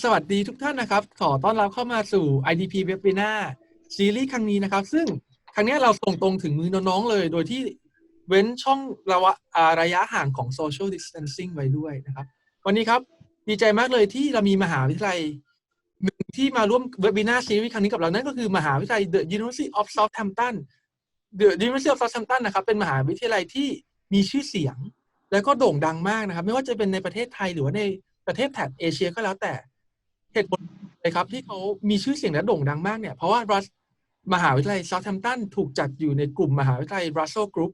สวัสดีทุกท่านนะครับขอต้อนรับเข้ามาสู่ IDP Webinar ซีรีส์ครั้งนี้นะครับซึ่งครั้งนี้เราส่งตรงถึงมือน้องๆเลยโดยที่เว้นช่องระยะห่างของ Social Distancing ไว้ด้วยนะครับวันนี้ครับดีใจมากเลยที่เรามีมหาวิทยาลัยหนึ่งที่มาร่วม Webinar ซีรีส์ครั้งนี้กับเรานั่นก็คือมหาวิทยาลัย The University of Southampton The University of Southampton นะครับเป็นมหาวิทยาลัยที่มีชื่อเสียงแล้วก็โด่งดังมากนะครับไม่ว่าจะเป็นในประเทศไทยหรือว่าในประเทศแถบเอเชียก็แล้วแต่เหตุผลเลยครับที่เขามีชื่อเสียงและโด่งดังมากเนี่ยเพราะว่ามหาวิทยาลัย Southampton ถูกจัดอยู่ในกลุ่มมหาวิทยาลัย Russell Group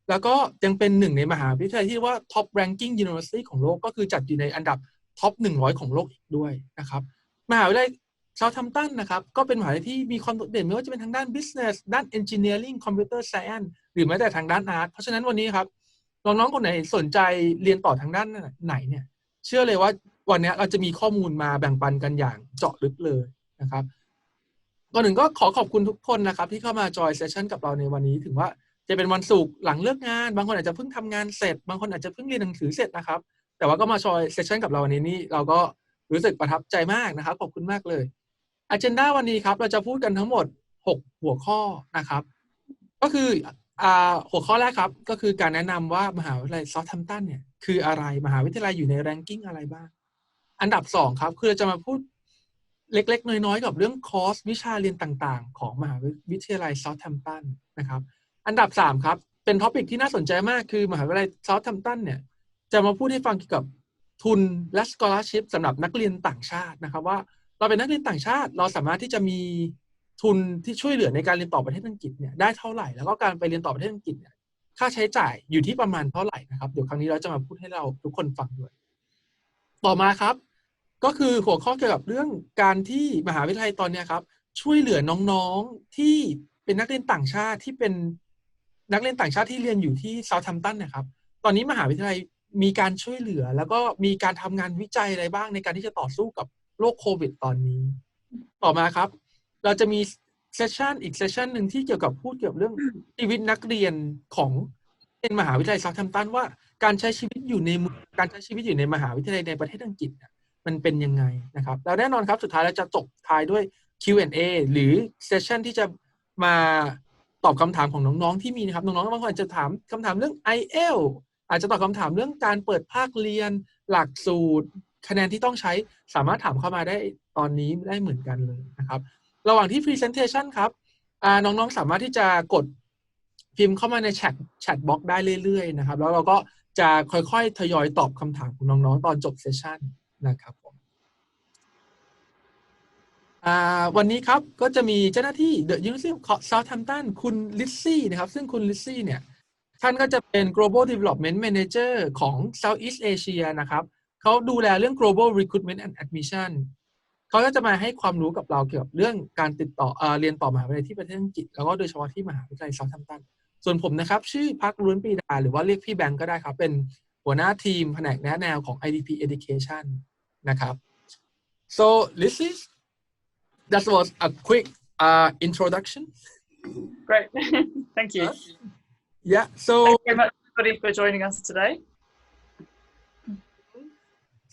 แล้วก็ยังเป็นหนึ่งในมหาวิทยาลัยที่เรียกว่า Top Ranking University ของโลกก็คือจัดอยู่ในอันดับ Top 100ของโลกอีกด้วยนะครับมหาวิทยาลัย Southampton นะครับก็เป็นมหาวิทยาลัยที่มีความโดดเด่นไม่ว่าจะเป็นทางด้าน Business ด้าน Engineering Computer Science หรือแม้แต่ทางด้าน Art เพราะฉะนั้นวันนี้ครับน้องๆคนไหนสนใจเรียนต่อทางด้านไหนเนี่ยเชื่อเลยว่าวันนี้เราจะมีข้อมูลมาแบ่งปันกันอย่างเจาะลึกเลยนะครับก่อนหนึ่งก็ขอขอบคุณทุกคนนะครับที่เข้ามาจอยเซสชั่นกับเราในวันนี้ถึงว่าจะเป็นวันศุกร์หลังเลิกงานบางคนอาจจะเพิ่งทำงานเสร็จบางคนอาจจะเพิ่งเรียนหนังสือเสร็จนะครับแต่ว่าก็มาจอยเซสชั่นกับเราวันนี้นี่เราก็รู้สึกประทับใจมากนะครับขอบคุณมากเลยagenda วันนี้ครับเราจะพูดกันทั้งหมด6หัวข้อนะครับก็คือหัวข้อแรกครับก็คือการแนะนำว่ามหาวิทยาลัย Southampton เนี่ยคืออะไรมหาวิทยาลัยอยู่ใน ranking อะไรบ้างอันดับ2ครับคือเราจะมาพูดเล็กๆน้อยๆกับเรื่องคอร์สวิชาเรียนต่างๆของมหาวิทยาลัย Southampton นะครับอันดับ3ครับเป็นท็อปิกที่น่าสนใจมากคือมหาวิทยาลัย Southampton เนี่ยจะมาพูดให้ฟังเกี่ยวกับทุนและ scholarship สำหรับนักเรียนต่างชาตินะครับว่าเราเป็นนักเรียนต่างชาติเราสามารถที่จะมีทุนที่ช่วยเหลือในการเรียนต่อประเทศอังกฤษเนี่ยได้เท่าไหร่แล้วก็การไปเรียนต่อประเทศอังกฤษเนี่ยค่าใช้จ่ายอยู่ที่ประมาณเท่าไหร่นะครับเดี๋ยวครั้งนี้เราจะมาพูดให้เราทุกคนฟังด้วยต่อมาครับก็คือหัวข้อเกี่ยวกับเรื่องการที่มหาวิทยาลัยตอนนี้ครับช่วยเหลือน้องๆที่เป็นนักเรียนต่างชาติที่เป็นนักเรียนต่างชาติที่เรียนอยู่ที่เซาท์แฮมป์ตันนะครับตอนนี้มหาวิทยาลัยมีการช่วยเหลือแล้วก็มีการทำงานวิจัยอะไรบ้างในการที่จะต่อสู้กับโรคโควิดตอนนี้ต่อมาครับเราจะมีเซสชันอีกเซสชันหนึ่งที่เกี่ยวกับพูดเกี่ยวกับเรื่องชีวิตนักเรียนของเป็นมหาวิทยาลัยเซาท์แฮมป์ตันว่าการใช้ชีวิตอยู่ในการใช้ชีวิตอยู่ในมหาวิทยาลัยในประเทศอังกฤษมันเป็นยังไงนะครับแล้วแน่นอนครับสุดท้ายเราจะจบท้ายด้วย Q&A หรือเซสชันที่จะมาตอบคำถามของน้องๆที่มีนะครับน้องๆบางคนอาจจะถามคำถามเรื่อง IELTS อาจจะตอบคำถามเรื่องการเปิดภาคเรียนหลักสูตรคะแนนที่ต้องใช้สามารถถามเข้ามาได้ตอนนี้ได้เหมือนกันเลยนะครับระหว่างที่ Presentation ครับน้องๆสามารถที่จะกดพิมพ์เข้ามาในแชทบ็อกได้เรื่อยๆนะครับแล้วเราก็จะค่อยๆทยอยตอบคำถามของน้องๆตอนจบเซสชันนะครับผมวันนี้ครับก็จะมีเจ้าหน้าที่ The University of Southampton คุณลิซซี่นะครับซึ่งคุณลิซซี่เนี่ยท่านก็จะเป็น Global Development Manager ของ Southeast Asia นะครับเขาดูแลเรื่อง Global Recruitment and Admission เขาก็จะมาให้ความรู้กับเราเกี่ยวกับเรื่องการติดต่อเรียนต่อมหาวิทยาลัยที่ประเทศอังกฤษแล้วก็โดยเฉพาะที่มหาวิทยาลัย Southampton ส่วนผมนะครับชื่อพักล้วนปรีดาหรือว่าเรียกพี่แบงก์ก็ได้ครับเป็นหัวหน้าทีมแผนกแนะแนวของ IDP Education นะครับ so this is that was a quick introduction. Great. Thank you. Yeah. So thank you very much, everybody, for joining us today.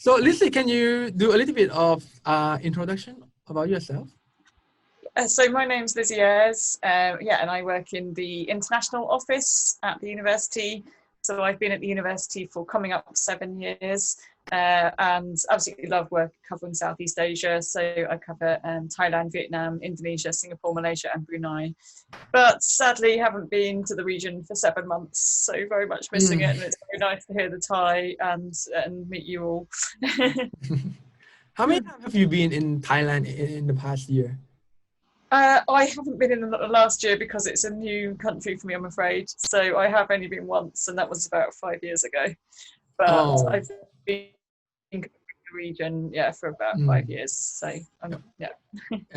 So Lizzie, can you do a little bit of introduction about yourself? So my name's Lizzie Ayres, and I work in the international office at the university. So I've been at the university for coming up 7 years, and absolutely love work covering Southeast Asia. So I cover Thailand, Vietnam, Indonesia, Singapore, Malaysia, and Brunei. But sadly, haven't been to the region for 7 months, so very much missing it. And it's very nice to hear the Thai and meet you all. How many times have you been in Thailand in the past year? I haven't been in the last year because it's a new country for me, I'm afraid. So I have only been once, and that was about 5 years ago. But I've been in the region, for about 5 years. So yeah.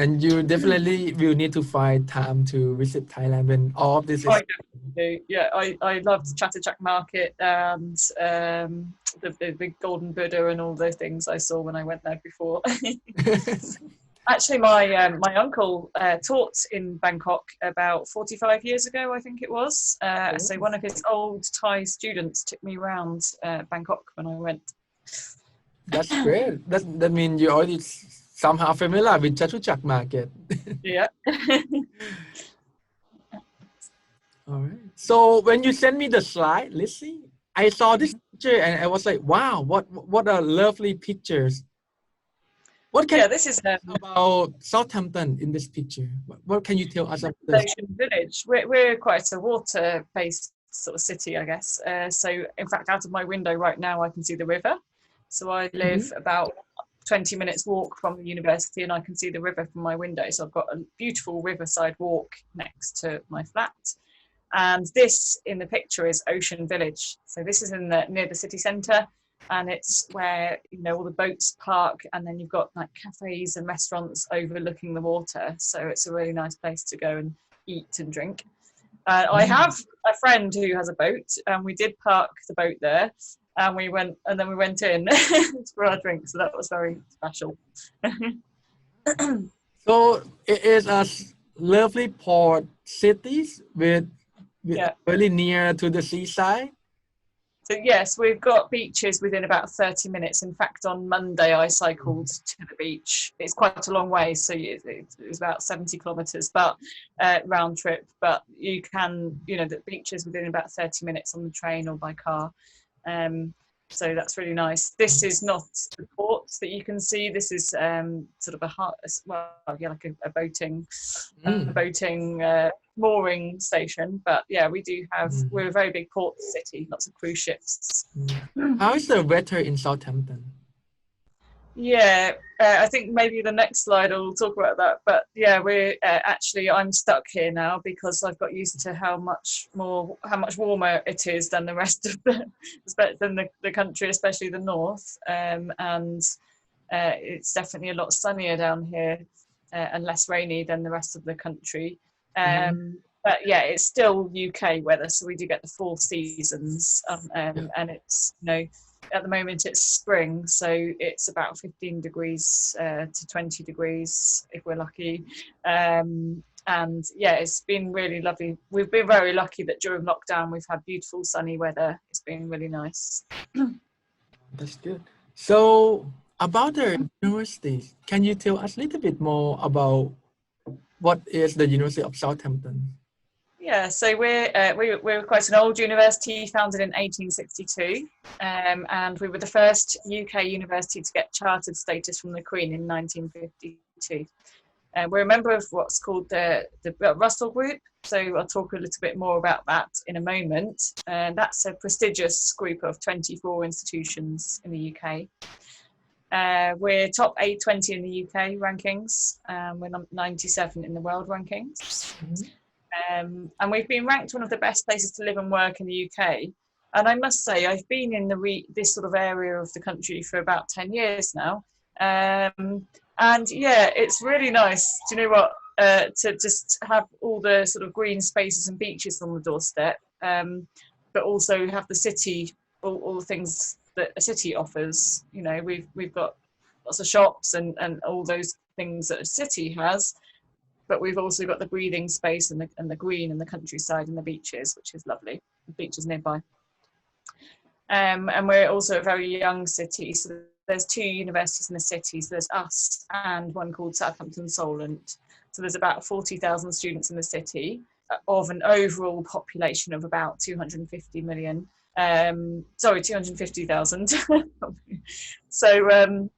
And you definitely will need to find time to visit Thailand when all of this is. I definitely do. Yeah, I loved Chatuchak Market and the Golden Buddha and all those things I saw when I went there before. Actually, my uncle taught in Bangkok about 45 years ago, I think it was. So one of his old Thai students took me around Bangkok when I went. That's great. That means you're already somehow familiar with Chatuchak market. Yeah. All right. So when you send me the slide, let's see. I saw this picture and I was like, wow, what a lovely pictures. What can Yeah, you this is tell us about Southampton in this picture? What can you tell us about this? Ocean Village. We're quite a water-based sort of city, I guess. So in fact, out of my window right now, I can see the river. So I live about 20 minutes walk from the university and I can see the river from my window. So I've got a beautiful riverside walk next to my flat. And this in the picture is Ocean Village. So this is near the city centre, and it's where all the boats park, and then you've got like cafes and restaurants overlooking the water. So it's a really nice place to go and eat and drink. I have a friend who has a boat, and we did park the boat there, and then we went in for our drink. So that was very special. So it is a lovely port cities with really near to the seaside. So yes, we've got beaches within about 30 minutes. In fact, on Monday I cycled to the beach. It's quite a long way, so it was about 70 kilometres, but round trip. But you can, the beach is within about 30 minutes on the train or by car. So that's really nice. This is not the port that you can see. This is sort of like a boating mooring station. But yeah, we're a very big port city, lots of cruise ships. How is the weather in Southampton? Yeah, I think maybe the next slide will talk about that. But yeah, we're I'm stuck here now because I've got used to how much warmer it is than the rest of the country, especially the north. And it's definitely a lot sunnier down here and less rainy than the rest of the country. But yeah, it's still UK weather, so we do get the 4 seasons, and it's at the moment it's spring, so it's about 15 degrees to 20 degrees if we're lucky. And yeah, it's been really lovely. We've been very lucky that during lockdown we've had beautiful sunny weather. It's been really nice. That's good. So about the universities, can you tell us a little bit more about what is the University of Southampton? Yeah, so we're quite an old university, founded in 1862, and we were the first UK university to get chartered status from the Queen in 1952. We're a member of what's called the Russell Group, so I'll talk a little bit more about that in a moment. That's a prestigious group of 24 institutions in the UK. We're top 820 in the UK rankings. We're 97 in the world rankings. And we've been ranked one of the best places to live and work in the UK. And I must say, I've been in this sort of area of the country for about 10 years now. And yeah, it's really nice, do you know what, to just have all the sort of green spaces and beaches on the doorstep, but also have the city, all the things that a city offers. We've got lots of shops and all those things that a city has. But we've also got the breathing space and the green and the countryside and the beaches, which is lovely. The beaches nearby. And we're also a very young city. So there's 2 universities in the city. So there's us and one called Southampton Solent. So there's about 40,000 students in the city of an overall population of about 250 million. 250,000. So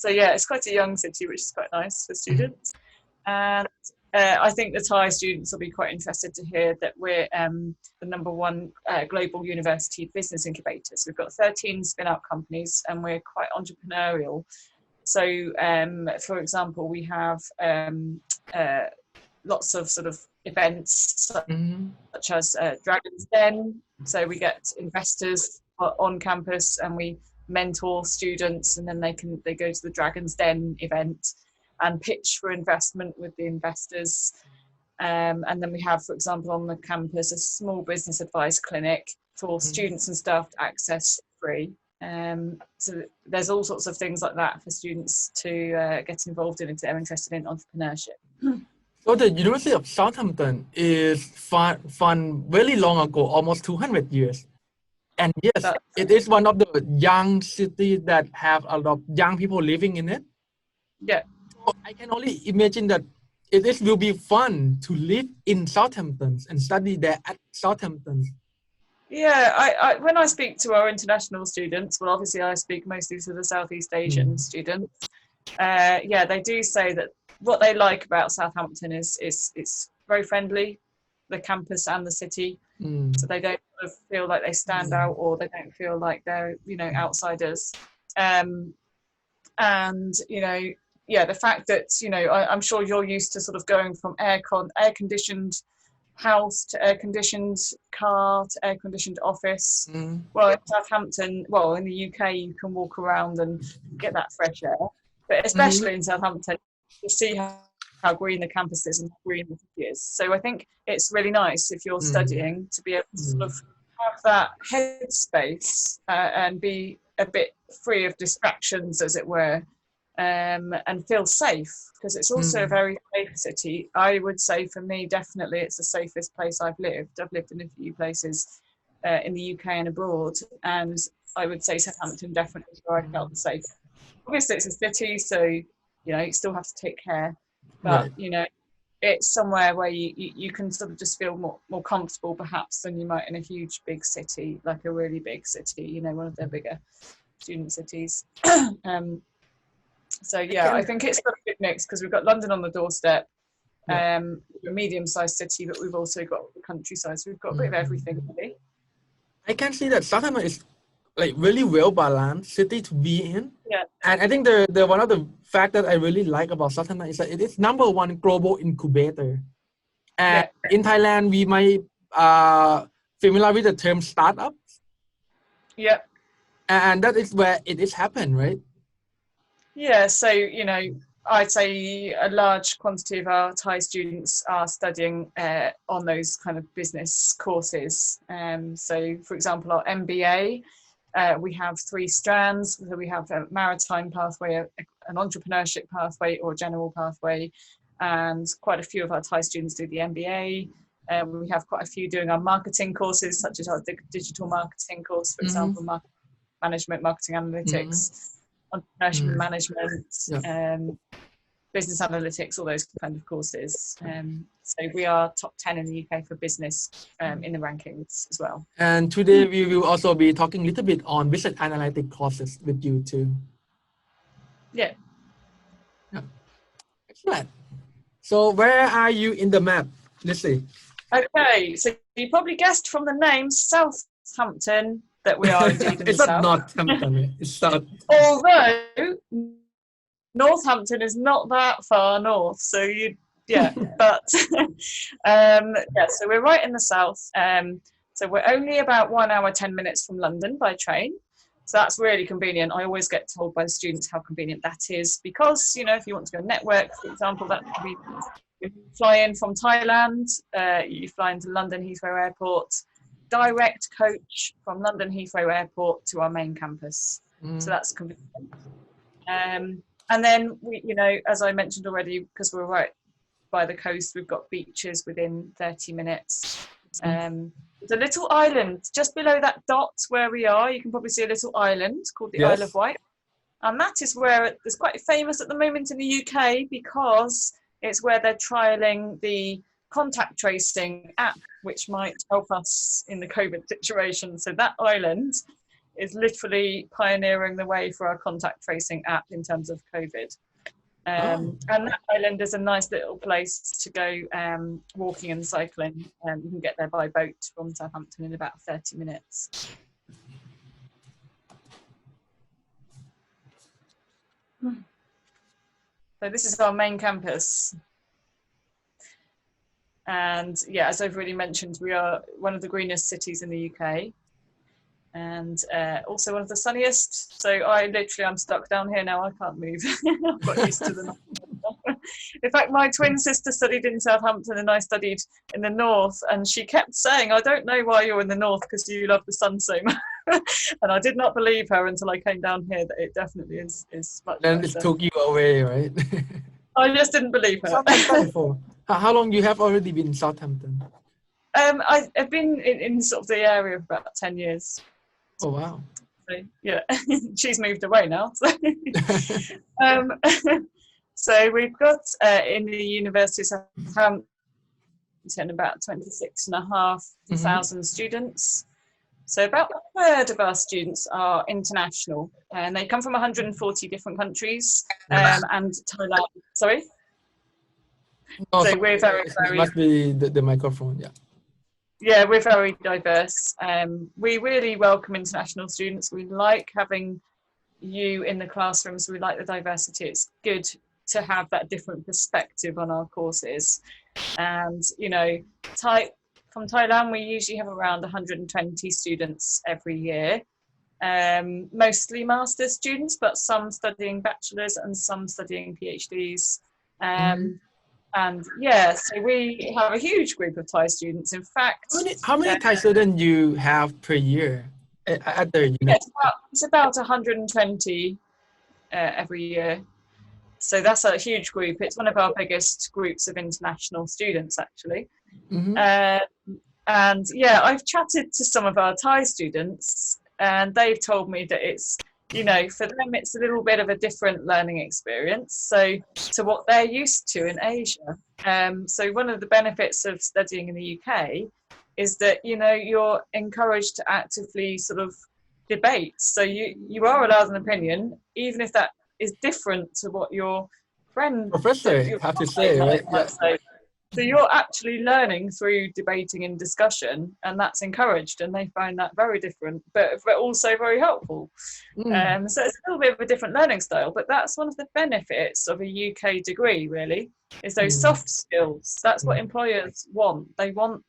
yeah, it's quite a young city, which is quite nice for students. And I think the Thai students will be quite interested to hear that we're the #1 global university business incubator. So we've got 13 spin-out companies and we're quite entrepreneurial. So, for example, we have lots of sort of events such as Dragon's Den. So we get investors on campus and we mentor students, and then they go to the Dragon's Den event and pitch for investment with the investors. And then we have, for example, on the campus, a small business advice clinic for students and staff to access free. So there's all sorts of things like that for students to get involved in if they're interested in entrepreneurship. So the University of Southampton is found very long ago, almost 200 years. And yes, That, it is one of the young cities that have a lot of young people living in it. yeah. So I can only imagine that it will be fun to live in Southampton and study there at Southampton. Yeah, I when I speak to our international students, well, obviously I speak mostly to the Southeast Asian students. Yeah, they do say that what they like about Southampton is it's very friendly, the campus and the city. So they don't sort of feel like they stand out, or they don't feel like they're, you know, outsiders. And, you know, yeah, the fact that, you know, I'm sure you're used to sort of going from air-conditioned house to air-conditioned car to air-conditioned office. Well, in Southampton, well, in the UK, you can walk around and get that fresh air. But especially in Southampton, you see how green the campus is and how green the city is. So I think it's really nice if you're studying to be able to sort of have that headspace and be a bit free of distractions, as it were, and feel safe, because it's also a very safe city. I would say for me, definitely it's the safest place I've lived. I've lived in a few places in the UK and abroad, and I would say Southampton definitely is where I felt safe. Obviously it's a city, so, you know, you still have to take care, but you know, it's somewhere where you can sort of just feel more comfortable perhaps than you might in a huge big city, like a really big city, you know, one of their bigger student cities. So yeah, I think it's got a good mix, because we've got London on the doorstep, a medium-sized city, but we've also got the countryside, so we've got a bit of everything really. I can see that Southampton is like really well balanced city to be in. Yeah. And I think the one of the fact that I really like about Southampton is that it is #1 global incubator. And in Thailand, we might familiar with the term startup. Yeah. And that is where it is happened, right? Yeah, so, you know, I'd say a large quantity of our Thai students are studying on those kind of business courses. So, for example, our MBA, we have 3 strands. So we have a maritime pathway, an entrepreneurship pathway, or a general pathway, and quite a few of our Thai students do the MBA. We have quite a few doing our marketing courses, such as our digital marketing course, for example, marketing management, marketing analytics, entrepreneurship management, business analytics, all those kind of courses. So we are top 10 in the UK for business in the rankings as well. And today we will also be talking a little bit on business analytics courses with you too. Yeah. Excellent. So where are you in the map? Let's see. Okay, so you probably guessed from the name Southampton that we are indeed in the south. It's not Northampton, it's South. Although Northampton is not that far north, so but yeah, so we're right in the south. So we're only about 1 hour 10 minutes from London by train, so that's really convenient. I always get told by students how convenient that is, because, you know, if you want to go network, for example, that could be, if you fly in from Thailand, you fly into London Heathrow Airport, direct coach from London Heathrow Airport to our main campus. So that's convenient. And then we, you know, as I mentioned already, because we're right by the coast, we've got beaches within 30 minutes. There's a little island just below that dot where we are. You can probably see a little island called the Isle of Wight. And that is where it's quite famous at the moment in the UK, because it's where they're trialing the contact tracing app, which might help us in the COVID situation. So that island is literally pioneering the way for our contact tracing app in terms of COVID. And that island is a nice little place to go walking and cycling. You can get there by boat from Southampton in about 30 minutes. So this is our main campus. And yeah, as I've already mentioned, we are one of the greenest cities in the UK, and also one of the sunniest. So I'm stuck down here now. I can't move. I've got used to the In fact, my twin sister studied in Southampton and I studied in the north, and she kept saying, I don't know why you're in the north, because you love the sun so much. And I did not believe her until I came down here that it definitely is much Then better. it took you away, right? I just didn't believe her. How long you have already been in Southampton? I've been in sort of the area for about 10 years. Oh, wow. So, yeah, she's moved away now. So, um, so we've got in the University of Southampton about 26,500 students. So about a third of our students are international, and they come from 140 different countries and Thailand. Sorry? No, So sorry, we're very, it very, must be the microphone. Yeah. yeah, we're very diverse. We really welcome international students. We like having you in the classrooms. We like the diversity. It's good to have that different perspective on our courses. And, you know, from Thailand, we usually have around 120 students every year. Mostly master's students, but some studying bachelor's and some studying PhDs. And yeah, so we have a huge group of Thai students. In fact, How many Thai students you have per year at the yeah, university? it's about 120 every year. So that's a huge group. It's one of our biggest groups of international students, actually. And yeah, I've chatted to some of our Thai students, and they've told me that it's, you know, for them it's a little bit of a different learning experience, so to what they're used to in Asia. So one of the benefits of studying in the UK is that, you know, you're encouraged to actively sort of debate. So you are allowed an opinion, even if that is different to what your friend, Professor, your have to say, right? Yeah. might say. So you're actually learning through debating and discussion, and that's encouraged, and they find that very different, but also very helpful. So it's a little bit of a different learning style, but that's one of the benefits of a UK degree, really, is those soft skills. That's what employers want. They want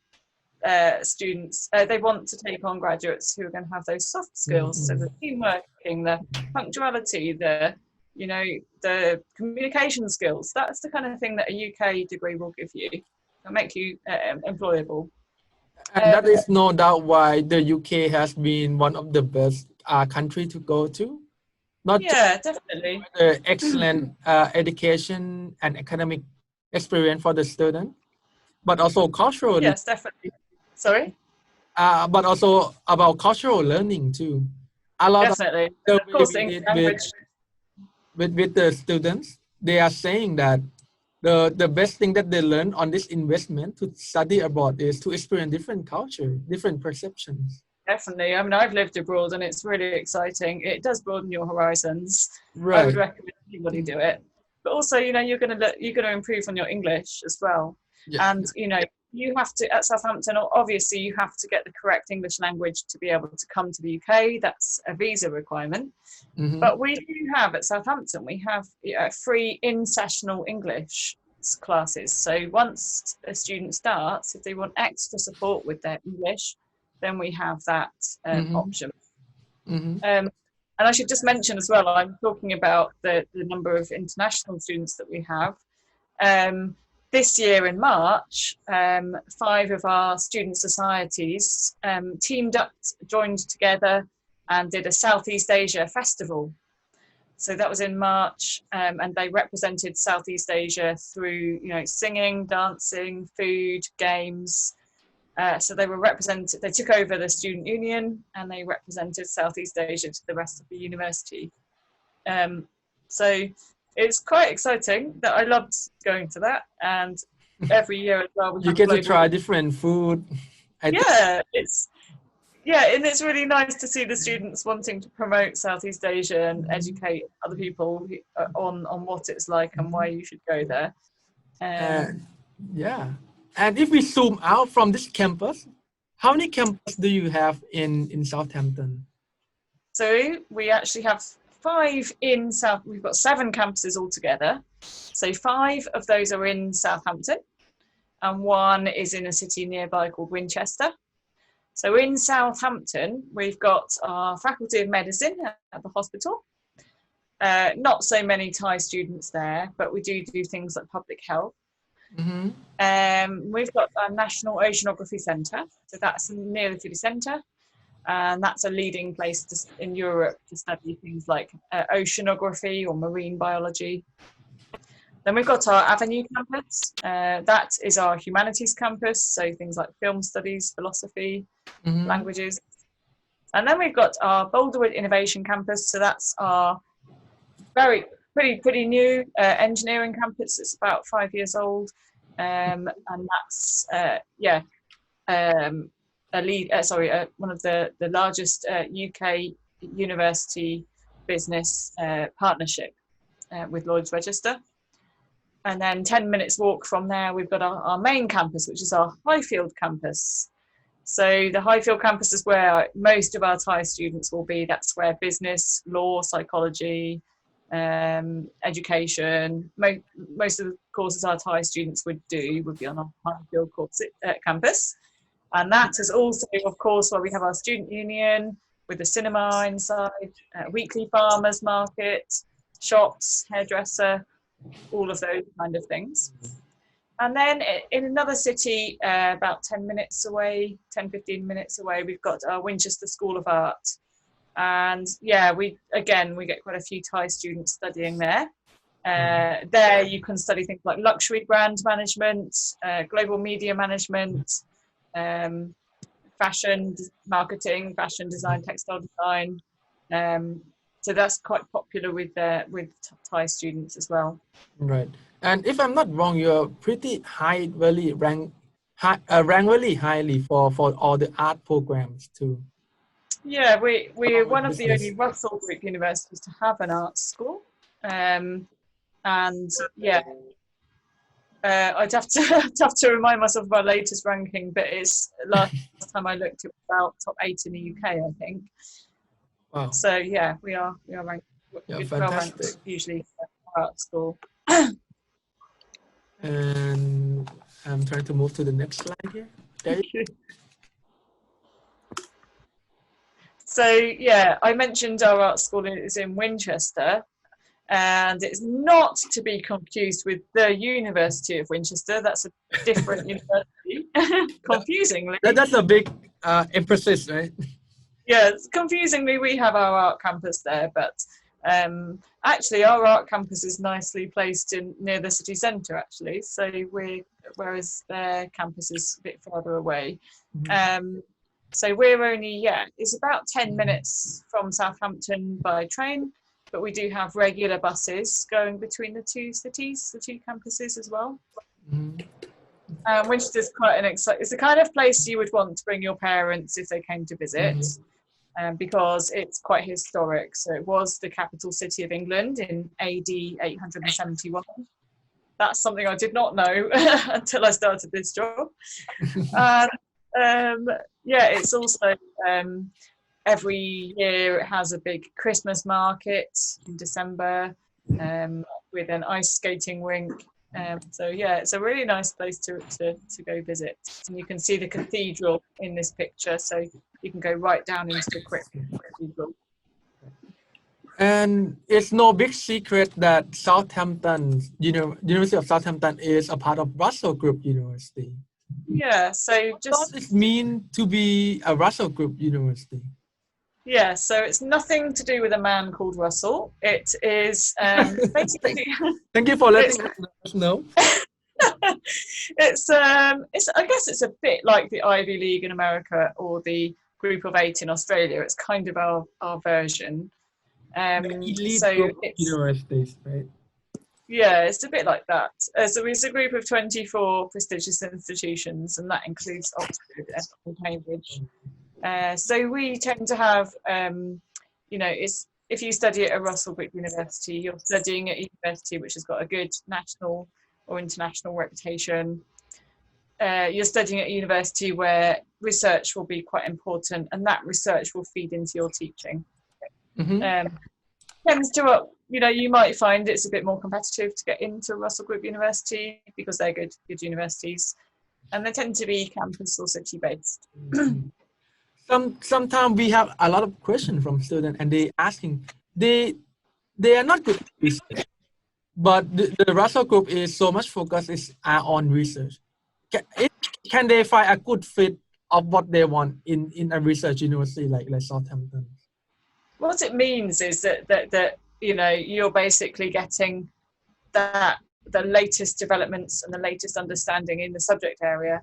students, they want to take on graduates who are going to have those soft skills. So the team working, the punctuality, the, you know, the communication skills. That's the kind of thing that a UK degree will give you. It'll make you employable. And that is no doubt why the UK has been one of the best country to go to. Not just definitely. the excellent education and academic experience for the student, but also culturally. Yes, definitely. Sorry? But also about cultural learning too. A lot Definitely. of the Of course, we the English did language. with the students, they are saying that the best thing that they learn on this investment to study abroad is to experience different culture, different perceptions. Definitely. I mean, I've lived abroad and it's really exciting. It does broaden your horizons. Right. I would recommend anybody do it. But also, you know, you're going to improve on your English as well. Yeah. And, you know, you have to, at Southampton, obviously you have to get the correct English language to be able to come to the UK. That's a visa requirement. But we do have at Southampton, we have free in-sessional English classes. So once a student starts, if they want extra support with their English, then we have that option. And I should just mention as well, I'm talking about the number of international students that we have. This year in March, 5 of our student societies teamed up, joined together and did a Southeast Asia festival. So that was in March, and they represented Southeast Asia through, you know, singing, dancing, food, games. So they were represented, they took over the student union and they represented Southeast Asia to the rest of the university. So it's quite exciting. That I loved going to that, and every year as well we you get to try different food. And it's really nice to see the students wanting to promote Southeast Asia and educate other people on what it's like and why you should go there. Yeah. And if we zoom out from this campus, how many campuses do you have in Southampton? So we actually have 5 in South. We've got 7 campuses altogether. So 5 of those are in Southampton, and 1 is in a city nearby called Winchester. So in Southampton, we've got our Faculty of Medicine at the hospital. Not so many Thai students there, but we do things like public health. We've got our National Oceanography Centre, so that's near the city centre, and that's a leading place in Europe to study things like oceanography or marine biology. Then we've got our Avenue campus. That is our humanities campus, so things like film studies, philosophy, languages. And then we've got our Boulderwood Innovation Campus. So that's our pretty new engineering campus. It's about 5 years old, and that's one of the largest UK university business partnership with Lloyd's Register. And then 10 minutes walk from there, we've got our main campus, which is our Highfield campus. So the Highfield campus is where most of our Thai students will be. That's where business, law, psychology, education, most of the courses our Thai students would be on our Highfield campus. And that is also, of course, where we have our student union with the cinema inside, weekly farmers market, shops, hairdresser, all of those kind of things. And then in another city, about 15 minutes away, we've got our Winchester School of Art. And yeah, we get quite a few Thai students studying there. There you can study things like luxury brand management, global media management, fashion marketing, fashion design, textile design. So that's quite popular with Thai students as well. Right. And if I'm not wrong, you're pretty rank really highly for all the art programs too. Yeah, we're one of the only Russell Group universities to have an art school. And yeah, I'd have to remind myself of our latest ranking, but it's last time I looked, it was about top 8 in the UK, I think. Wow. So yeah, we are ranked. Yeah, well ranked usually for art school. And I'm trying to move to the next slide here. There you go. So yeah, I mentioned our art school is in Winchester, and it's not to be confused with the University of Winchester. That's a different university. Confusingly. That's a big emphasis, right? Yeah, confusingly, we have our art campus there, but actually our art campus is nicely placed near the city centre, actually. So whereas their campus is a bit further away. So we're only, it's about 10 minutes from Southampton by train, but we do have regular buses going between the two cities, the two campuses as well. Which is quite it's the kind of place you would want to bring your parents if they came to visit, because it's quite historic. So it was the capital city of England in AD 871. That's something I did not know until I started this job. It's also every year it has a big Christmas market in December with an ice skating rink. So yeah, it's a really nice place to go visit. And you can see the cathedral in this picture, so you can go right down into the cathedral. And it's no big secret that Southampton, University of Southampton is a part of Russell Group University. Yeah, so just... What does it mean to be a Russell Group University? Yeah, so it's nothing to do with a man called Russell. It is basically... Thank you for letting us know. It's I guess it's a bit like the Ivy League in America or the Group of 8 in Australia. It's kind of our version. Elite so group it's, universities, right? Yeah, it's a bit like that. So it's a group of 24 prestigious institutions, and that includes Oxford and Cambridge. So we tend to have, if you study at a Russell Group University, you're studying at a university which has got a good national or international reputation. You're studying at a university where research will be quite important, and that research will feed into your teaching. Tends to, you might find it's a bit more competitive to get into Russell Group University because they're good universities, and they tend to be campus or city based. Sometimes we have a lot of questions from students, and they are not good at research, but the Russell Group is so much focused on research. Can they find a good fit of what they want in a research university like Southampton? What it means is that you're basically getting the latest developments and the latest understanding in the subject area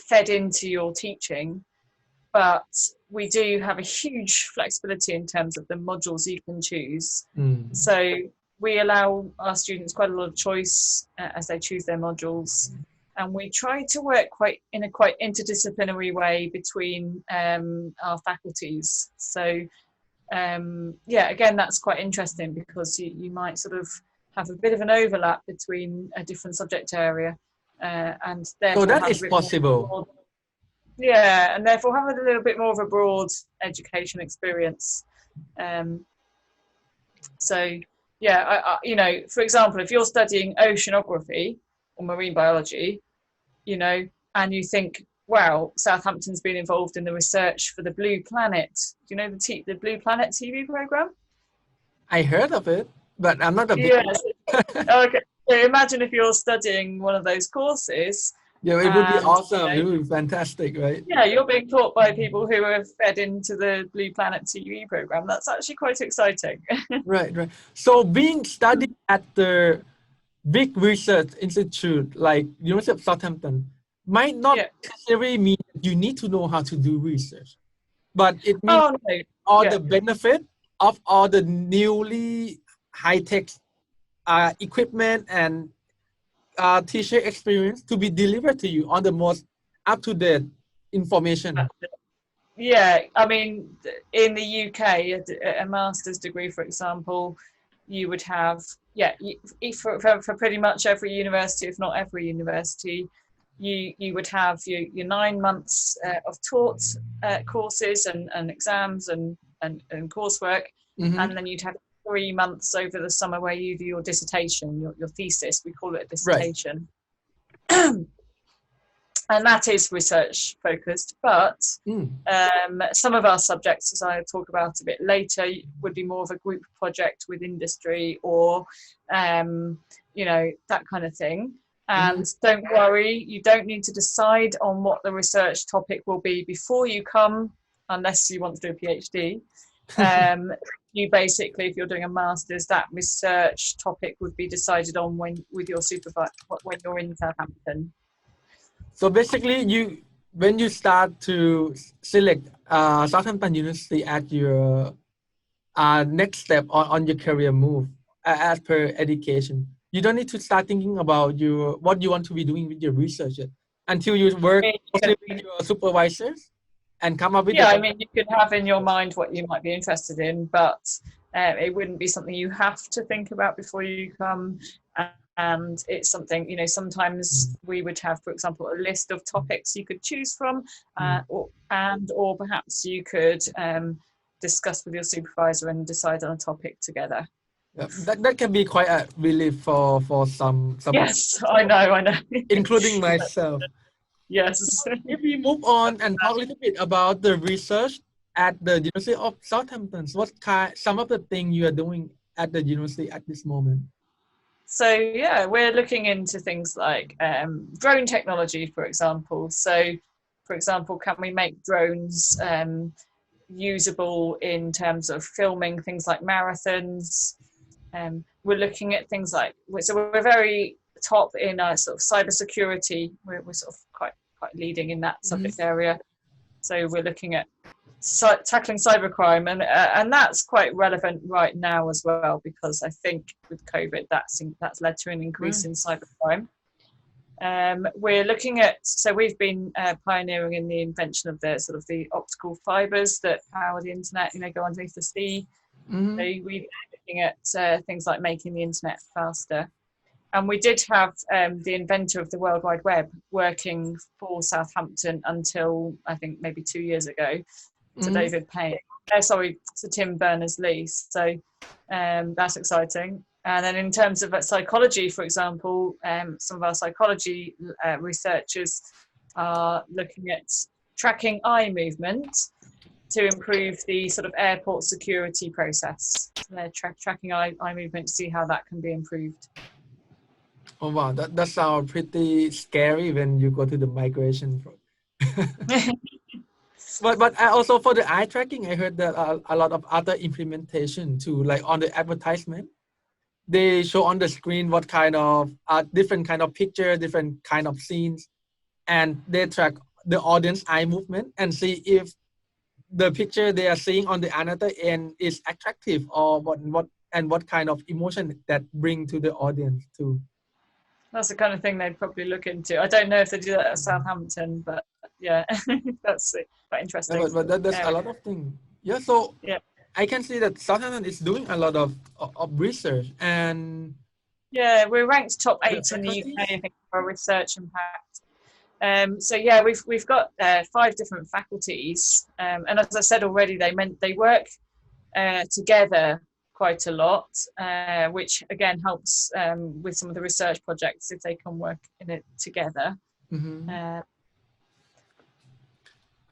fed into your teaching, but we do have a huge flexibility in terms of the modules you can choose. Mm. So we allow our students quite a lot of choice as they choose their modules, and we try to work in a quite interdisciplinary way between our faculties. So yeah, again, that's quite interesting because you might sort of have a bit of an overlap between a different subject area, and therefore So that have is a bit more possible. broad, yeah, and therefore have a little bit more of a broad education experience. So yeah, you know, for example, if you're studying oceanography or marine biology, you know, and you think, wow, Southampton's been involved in the research for the Blue Planet. Do you know the Blue Planet TV program? I heard of it, but I'm not a big. Yes. Okay. So imagine if you're studying one of those courses. Yeah, it would be And, awesome. you It know, would be fantastic, right? yeah, you're being taught by people who have fed into the Blue Planet TV program. That's actually quite exciting. Right, right. So being studied at the big research institute like University of Southampton might not Yeah. necessarily mean you need to know how to do research, but it means Oh no. all Yeah. the benefit of all the newly high-tech equipment and teacher experience to be delivered to you on the most up-to-date information. Yeah, I mean, in the UK, a master's degree, for example, you would have, yeah, for pretty much every university, if not every university, you would have your 9 months of taught courses and exams and coursework, Mhm. and then you'd have 3 months over the summer where you do your dissertation, your thesis. We call it a Right. dissertation. And that is research focused, but some of our subjects, as I talk about a bit later, would be more of a group project with industry or, you know, that kind of thing. And don't worry, you don't need to decide on what the research topic will be before you come, unless you want to do a PhD. You basically, if you're doing a master's, that research topic would be decided on with your supervisor when you're in Southampton. So basically, when you start to select Southampton University as your next step on your career move as per education, you don't need to start thinking about what you want to be doing with your research yet, until you work closely with your supervisors and come up with I mean, you could have in your mind what you might be interested in, but it wouldn't be something you have to think about before you come. And it's something, you know, sometimes we would have, for example, a list of topics you could choose from, or perhaps you could discuss with your supervisor and decide on a topic together. Yeah, that can be quite a relief for some Yes, I know. including myself. Yes. If we move on and talk a little bit about the research at the University of Southampton, some of the things you are doing at the university at this moment? So yeah, we're looking into things like drone technology, for example. So, for example, can we make drones usable in terms of filming things like marathons? We're looking at things like, so we're very top in sort of cybersecurity. We're sort of quite leading in that subject area. So we're looking at tackling cybercrime, and that's quite relevant right now as well, because I think with COVID that's led to an increase in cybercrime. We're looking at, so we've been pioneering in the invention of the optical fibers that power the internet, you know, go underneath the sea. So we're looking at things like making the internet faster. And we did have the inventor of the World Wide Web working for Southampton until I think maybe 2 years ago. To Tim Berners-Lee. So that's exciting. And then in terms of psychology, for example, some of our psychology researchers are looking at tracking eye movement to improve the sort of airport security process. So they're tracking eye movement to see how that can be improved. Oh wow, that sounds pretty scary when you go to the migration. But also for the eye tracking, I heard that a lot of other implementation too, like on the advertisement, they show on the screen what kind of different kind of picture, different kind of scenes, and they track the audience eye movement and see if the picture they are seeing on the another end is attractive, or what kind of emotion that bring to the audience too. That's the kind of thing they'd probably look into. I don't know if they do that at Southampton, but yeah, that's quite interesting. Yeah, but there's a lot of things. Yeah, so Yeah. I can see that Southampton is doing a lot of research, and yeah, we're ranked top 8 in the faculties? UK, I think, for research impact. So yeah, we've got 5 different faculties, and as I said already, they work together quite a lot, which again helps with some of the research projects if they can work in it together.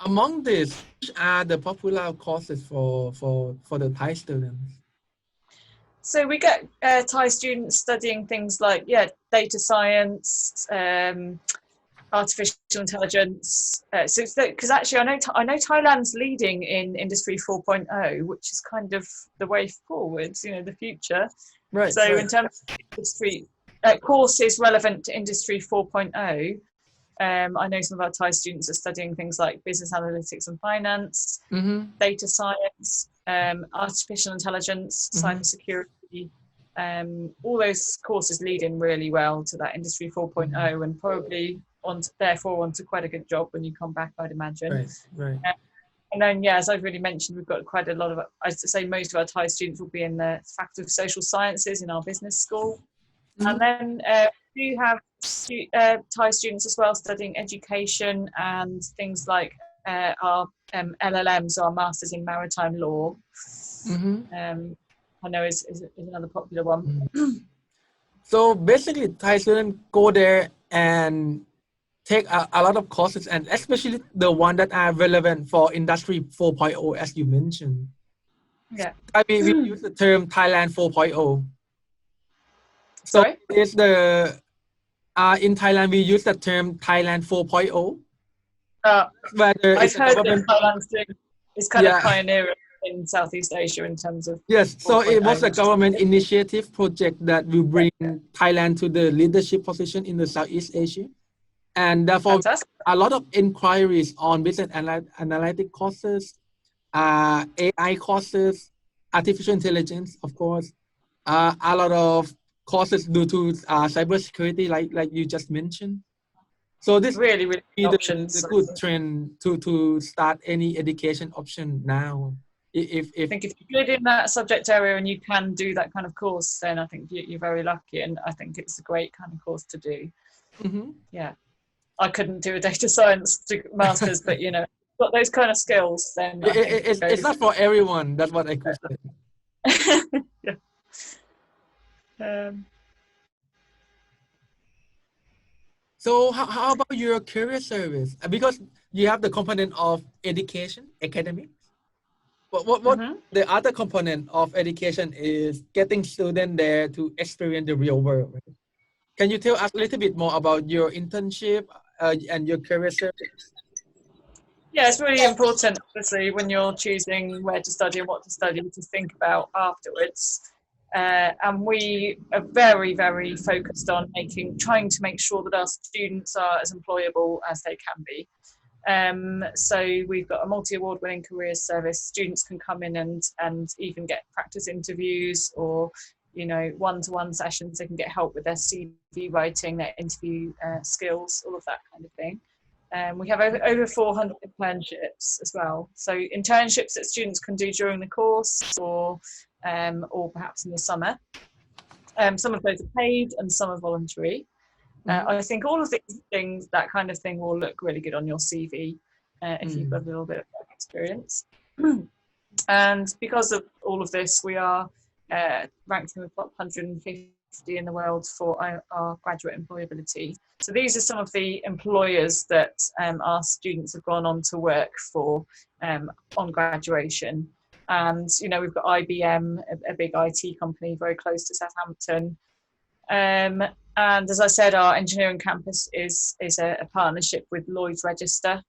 Among these, which are the popular courses for the Thai students? So we get Thai students studying things like data science, artificial intelligence. So because actually I know Thailand's leading in Industry 4.0, which is kind of the way forward, the future. Right. So in terms of industry courses relevant to Industry 4.0, I know some of our Thai students are studying things like business analytics and finance, data science, artificial intelligence, cybersecurity. All those courses lead in really well to that Industry 4.0, and probably therefore onto quite a good job when you come back, I'd imagine. Right. And then, as I've already mentioned, we've got quite a lot of, I'd say most of our Thai students will be in the Faculty of Social Sciences in our business school. And then we do have Thai students as well studying education and things like our LLMs, or our Masters in Maritime Law. I know is another popular one. So basically, Thai students go there and take a lot of courses, and especially the one that are relevant for Industry 4.0, as you mentioned. Yeah. I mean, we use the term Thailand 4.0. So Sorry? it's in Thailand, we use the term Thailand 4.0. Whether I've it's heard government, that Thailand's is kind of pioneering in Southeast Asia in terms of. Yes, so it was 4.0. a government initiative project that will bring Thailand to the leadership position in the Southeast Asia. And therefore, Fantastic. a lot of inquiries on business analytic courses, AI courses, artificial intelligence, of course, a lot of courses due to cybersecurity, like you just mentioned. So this really be options. the good trend to start any education option now. I think if you're good in that subject area and you can do that kind of course, then I think you're very lucky, and I think it's a great kind of course to do. Yeah, I couldn't do a data science master's, but got those kind of skills, then I think it's not for everyone. That's what I could say. So how about your career service? Because you have the component of education, academics. What the other component of education is getting students there to experience the real world. Right? Can you tell us a little bit more about your internship and your career service? Yeah, it's really important, obviously, when you're choosing where to study and what to study, to think about afterwards. And we are very, very focused on trying to make sure that our students are as employable as they can be. So we've got a multi-award winning careers service. Students can come in and even get practice interviews, or one-to-one sessions. They can get help with their CV writing, their interview skills, all of that kind of thing. We have over 400 internships as well. So internships that students can do during the course, or perhaps in the summer. Some of those are paid and some are voluntary. I think all of these things, that kind of thing, will look really good on your CV if you've got a little bit of experience. And because of all of this, we are ranked in the top 150 in the world for our graduate employability. So these are some of the employers that our students have gone on to work for on graduation. And we've got IBM, a big IT company very close to Southampton. And as I said, our engineering campus is a partnership with Lloyd's Register.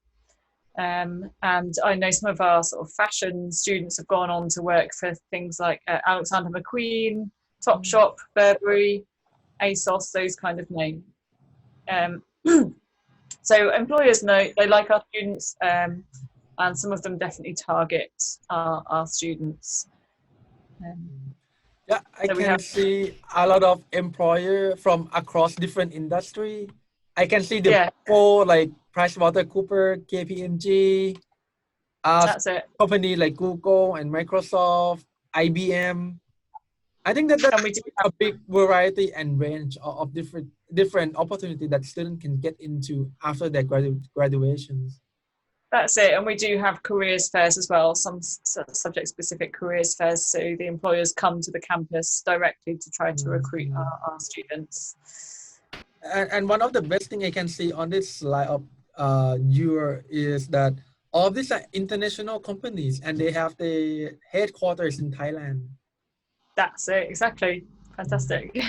And I know some of our sort of fashion students have gone on to work for things like Alexander McQueen, Topshop, Burberry, ASOS, those kind of names. So employers know they like our students. and some of them definitely target our students. Yeah, I So we can have see a lot of employer from across different industry. I can see the yeah, four like PricewaterhouseCoopers, KPMG, that's it. company like Google and Microsoft, IBM. I think that And we do have a big variety and range of different opportunity that students can get into after their graduations. That's it, and we do have careers fairs as well, some subject-specific careers fairs, so the employers come to the campus directly to try to recruit our students. And one of the best thing I can see on this slide of your is that all of these are international companies and they have the headquarters in Thailand. That's it, exactly. Fantastic.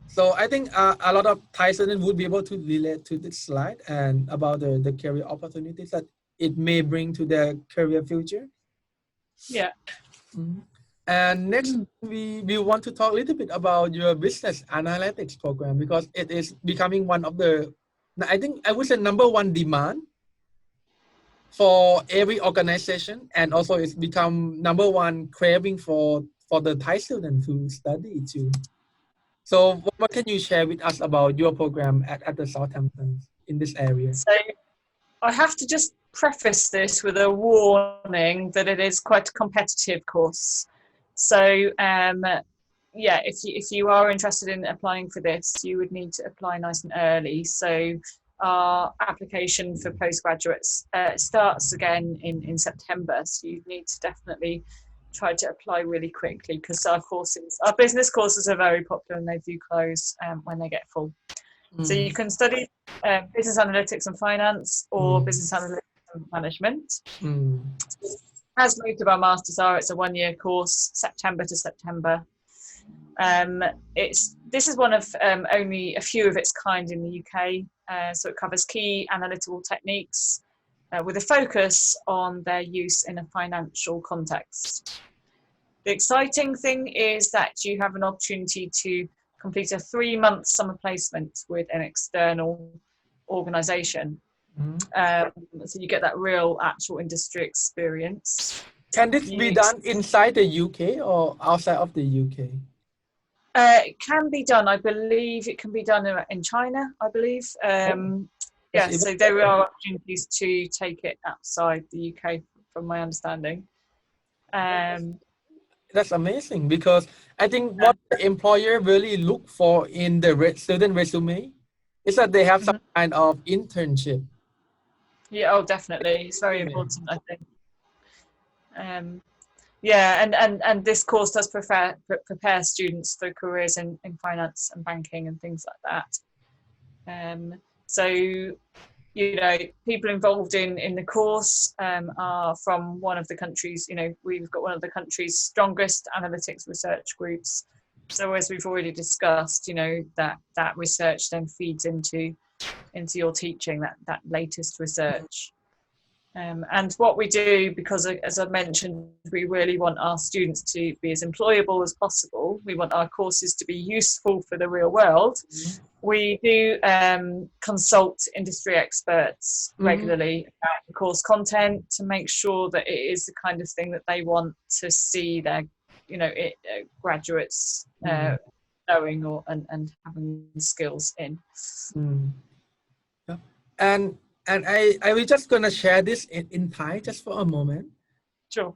So I think a lot of Thai students would be able to relate to this slide and about the career opportunities that it may bring to their career future. Yeah. And next, we want to talk a little bit about your business analytics program because it is becoming one of the, I think I would say #1 demand for every organization, and also it's become #1 craving for the Thai students to study too. So what can you share with us about your program at the Southampton in this area? So I have to just preface this with a warning that it is quite a competitive course. So yeah, if you are interested in applying for this, you would need to apply nice and early. So our application for postgraduates starts again in September. So you need to definitely try to apply really quickly because our business courses are very popular and they do close when they get full. So you can study business analytics and finance or business analytics and management. As most of our masters are, it's a 1-year course, September to September. This is one of only a few of its kind in the UK. So it covers key analytical techniques with a focus on their use in a financial context. The exciting thing is that you have an opportunity to complete a 3-month summer placement with an external organisation. So you get that real actual industry experience. Can this be done inside the UK or outside of the UK? It can be done. I believe it can be done in China, I believe. Yeah, so there are opportunities to take it outside the UK, from my understanding. That's amazing because I think what the employer really look for in the student resume is that they have some kind of internship. Yeah, oh, definitely. It's very important, I think. Yeah, and this course does prepare students for careers in finance and banking and things like that. So, you know, people involved in the course are from one of the countries, you know, we've got one of the country's strongest analytics research groups. So as we've already discussed, you know, that research then feeds into your teaching, that latest research. And what we do, because as I mentioned, we really want our students to be as employable as possible. We want our courses to be useful for the real world. We do consult industry experts regularly about the course content to make sure that it is the kind of thing that they want to see their, you know, graduates knowing and having skills in. And I will just gonna share this in Thai just for a moment. Sure.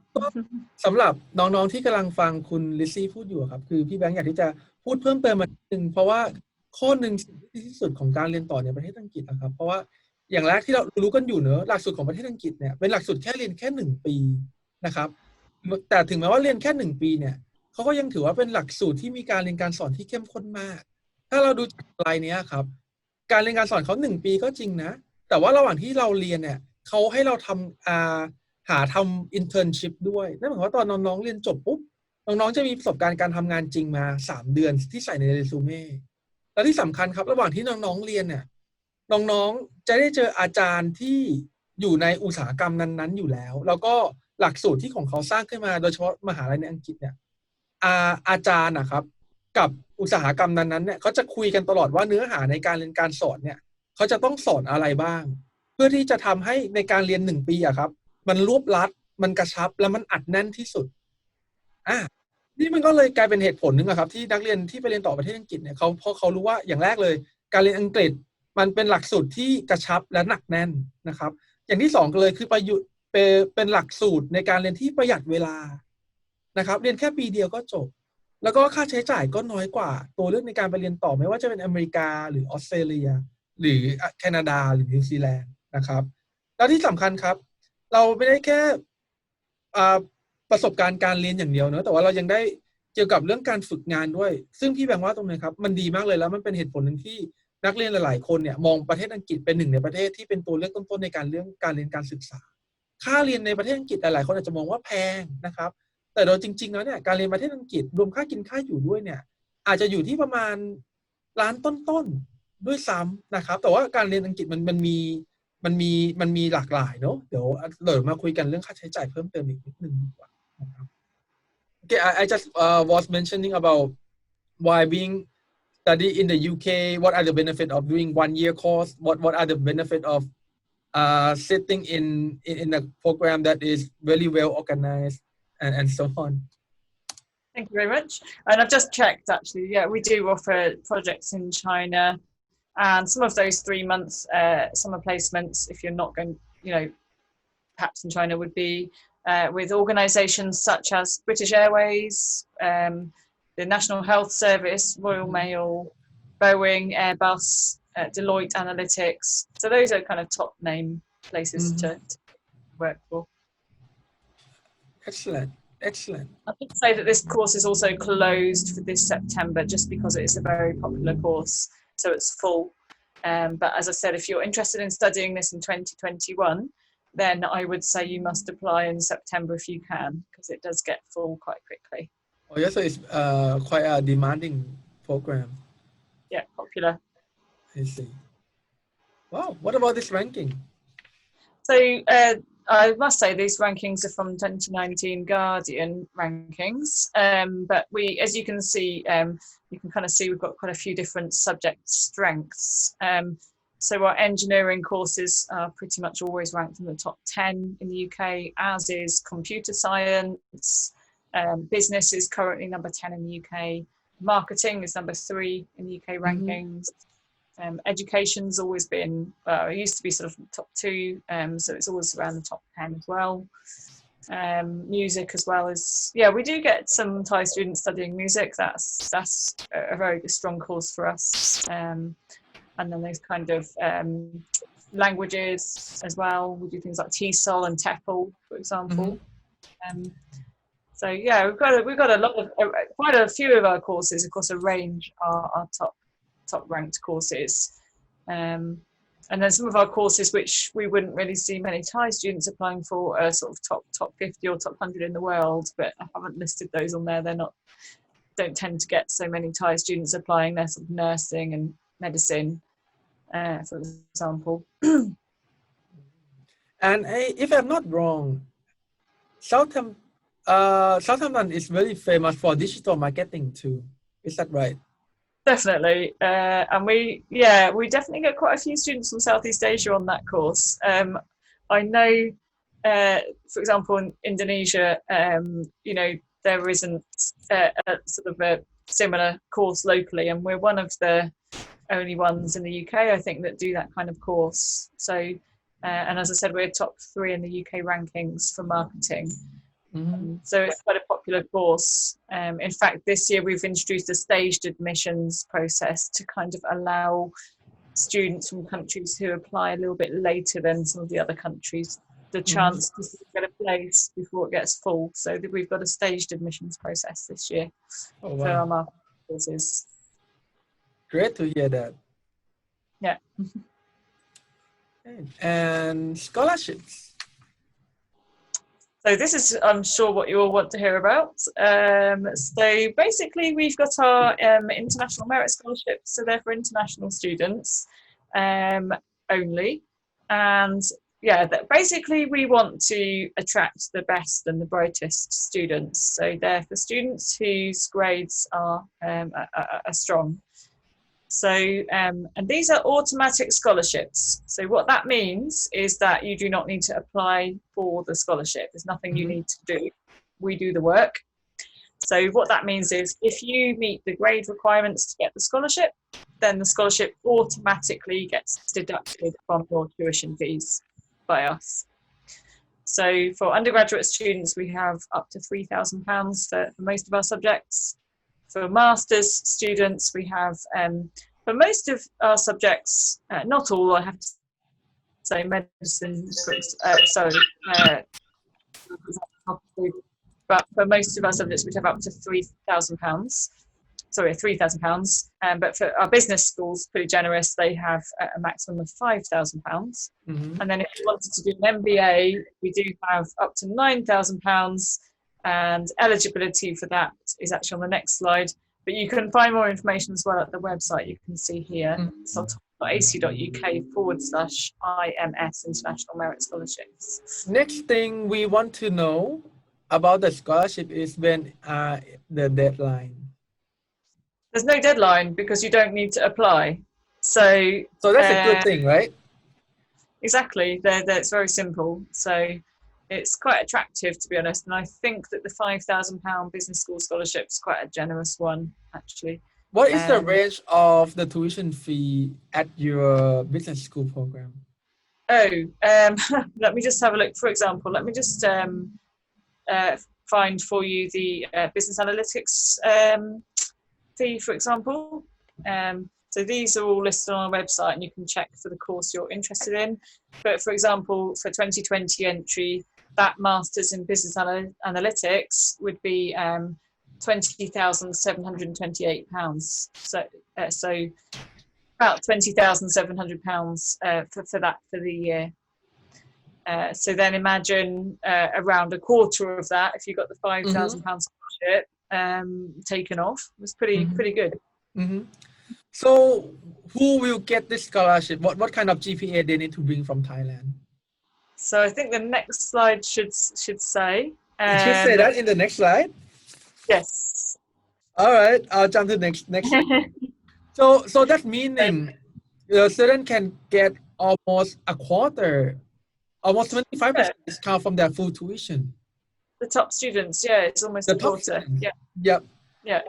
สำหรับน้องๆที่กำลังฟังคุณลิซซี่พูดอยู่ครับคือพี่แบงค์อยากที่จะพูดเพิ่มเติมมานิดนึงเพราะว่าข้อหนึ่งที่สุดของการเรียนต่อในประเทศอังกฤษนะครับเพราะว่าอย่างแรกที่เรารู้กันอยู่เนอะหลักสูตรของประเทศอังกฤษเนี่ยเป็นหลักสูตรแค่เรียนแค่1 ปีนะครับแต่ถึงแม้ว่าเรียนแค่1 ปีเนี่ยเขาก็ยังถือว่าเป็นหลักสูตรที่มีการเรียนการสอนที่เข้มข้นมากถ้าเราดูจากลายนี้ครับการเรียนการสอนเขา1 ปีก็จริงนะแต่ว่าระหว่างที่เราเรียนเนี่ยเขาให้เราทำหาทำ internship ด้วยนั่นหมายความว่าตอนน้องๆเรียนจบปุ๊บน้องๆจะมีประสบการณ์การทำงานจริงมา3 เดือนที่ใส่ในเรซูเม่และที่สำคัญครับระหว่างที่น้องๆเรียนเนี่ยน้องๆจะได้เจออาจารย์ที่อยู่ในอุตสาหกรรมนั้นๆอยู่แล้วแล้วก็หลักสูตรที่ของเขาสร้างขึ้นมาโดยเฉพาะมหาลัยในอังกฤษเนี่ยอาจารย์นะครับกับอุตสาหกรรมนั้นๆเนี่ยเขาจะคุยกันตลอดว่าเนื้อหาในการเรียนการสอนเนี่ยเขาจะต้องสอนอะไรบ้างเพื่อที่จะทำให้ในการเรียน1 ปีอะครับ มันรวบรัดมันกระชับและมันอัดแน่นที่สุดอ่ะนี่มันก็เลยกลายเป็นเหตุผลหนึ่งอะครับที่นักเรียนที่ไปเรียนต่อประเทศอังกฤษเนี่ยเพราะเขารู้ว่าอย่างแรกเลยการเรียนอังกฤษมันเป็นหลักสูตรที่กระชับและหนักแน่นนะครับอย่างที่สองเลยคือเป็นหลักสูตรในการเรียนที่ประหยัดเวลานะครับเรียนแค่ปีเดียวก็จบแล้วก็ค่าใช้จ่ายก็น้อยกว่าตัวเลือกในการไปเรียนต่อไม่ว่าจะเป็นอเมริกาหรือออสเตรเลียหรือแคนาดาหรือนิวซีแลนด์นะครับแล้วที่สำคัญครับเราไม่ได้แค่ประสบการณ์การเรียนอย่างเดียวเนอะแต่ว่าเรายังได้เกี่ยวกับเรื่องการฝึกงานด้วยซึ่งพี่แบงค์ว่าตรงนี้ครับมันดีมากเลยแล้วมันเป็นเหตุผลหนึ่งที่นักเรียนหลายๆคนเนี่ยมองประเทศอังกฤษเป็นหนึ่งในประเทศที่เป็นตัวเลือกต้นๆในการเรื่องการเรียนการศึกษาค่าเรียนในประเทศอังกฤษหลายๆคนอาจจะมองว่าแพงนะครับแต่โดยจริงๆแล้วเนี่ยการเรียนประเทศอังกฤษรวมค่ากินค่าอยู่ด้วยเนี่ยอาจจะอยู่ที่ประมาณล้านต้นๆด้วยซ้ำนะครับแต่ว่าการเรียนอังกฤษมันมีหลากหลายเนอะเดี๋ยวมาคุยกันเรื่องค่าใช้จ่ายเพิ่มเติมอีกนิดนึงดีกว่านะครับ Okay, I just was mentioning about why being study in the UK. What are the benefit of doing 1 year course? What are the benefit of sitting in a program that is very well organized and so on. Thank you very much. And I've just checked actually, yeah, we do offer projects in China, and some of those 3-month summer placements, if you're not going, perhaps in China, would be with organisations such as British Airways, the National Health Service, Royal Mail, Boeing, Airbus, Deloitte Analytics. So those are kind of top name places to work for. Excellent. Excellent. I would say that this course is also closed for this September just because it's a very popular course, so it's full. But as I said, if you're interested in studying this in 2021, then I would say you must apply in September if you can, because it does get full quite quickly. Oh, yeah, so it's quite a demanding program. Yeah, popular. I see. Wow, what about this ranking? So I must say these rankings are from 2019 Guardian rankings, but we, as you can see, you can kind of see we've got quite a few different subject strengths. So our engineering courses are pretty much always ranked in the top 10 in the UK, as is computer science. Business is currently number 10 in the UK. Marketing is number 3 in the UK rankings. Education's always been, well, it used to be sort of top 2, so it's always around the top 10 as well. Music as well as, yeah, we do get some Thai students studying music. That's a very strong course for us. And then there's kind of languages as well. We do things like TESOL and TEFL, for example. So yeah, we've got a lot of quite a few of our courses. Of course, a range are top ranked courses. And then some of our courses which we wouldn't really see many Thai students applying for are sort of top 50 or top 100 in the world, but I haven't listed those on there. Don't tend to get so many Thai students applying. They're sort of nursing and medicine, for example. And if I'm not wrong, Southampton is very famous for digital marketing too. Is that right? Definitely, and we definitely get quite a few students from Southeast Asia on that course. I know, for example, in Indonesia, there isn't a sort of a similar course locally, and we're one of the only ones in the UK, I think, that do that kind of course. So, and as I said, we're top 3 in the UK rankings for marketing. So it's quite a popular course. In fact, this year we've introduced a staged admissions process to kind of allow students from countries who apply a little bit later than some of the other countries the chance to get a place before it gets full. So we've got a staged admissions process this year for our marketing courses. Great to hear that. Yeah. And scholarships. So this is, I'm sure, what you all want to hear about. So basically, we've got our international merit scholarships. So they're for international students only. And yeah, basically we want to attract the best and the brightest students. So they're for students whose grades are strong. So, and these are automatic scholarships. So what that means is that you do not need to apply for the scholarship. There's nothing you need to do. We do the work. So what that means is if you meet the grade requirements to get the scholarship, then the scholarship automatically gets deducted from your tuition fees by us. So for undergraduate students, we have up to £3,000 for most of our subjects. For master's students, we have, for most of our subjects, not all, I have to say, medicine, but for most of our subjects, we'd have up to £3,000. Sorry, £3,000. But for our business schools, pretty generous, they have a maximum of £5,000. And then if you wanted to do an MBA, we do have up to £9,000. And eligibility for that is actually on the next slide. But you can find more information as well at the website. You can see here, ac.uk/IMS International Merit Scholarships. Next thing we want to know about the scholarship is when the deadline. There's no deadline because you don't need to apply. So that's a good thing, right? Exactly. It's very simple. So it's quite attractive, to be honest. And I think that the £5,000 business school scholarship is quite a generous one, actually. What is the range of the tuition fee at your business school program? Let me just have a look. For example, let me just find for you the business analytics fee, for example. So these are all listed on our website and you can check for the course you're interested in. But for example, for 2020 entry, that Masters in Business Analytics would be £20,728. So about £20,700 for that for the year. So then imagine around a quarter of that, if you got the £5,000 scholarship taken off, was pretty good. So who will get this scholarship? What kind of GPA they need to bring from Thailand? So I think the next slide should say. It should say that in the next slide? Yes. All right, I'll jump to the next slide. So that meaning the student can get almost a quarter, almost 25% discount from their full tuition. The top students, yeah, it's almost a quarter. Yeah.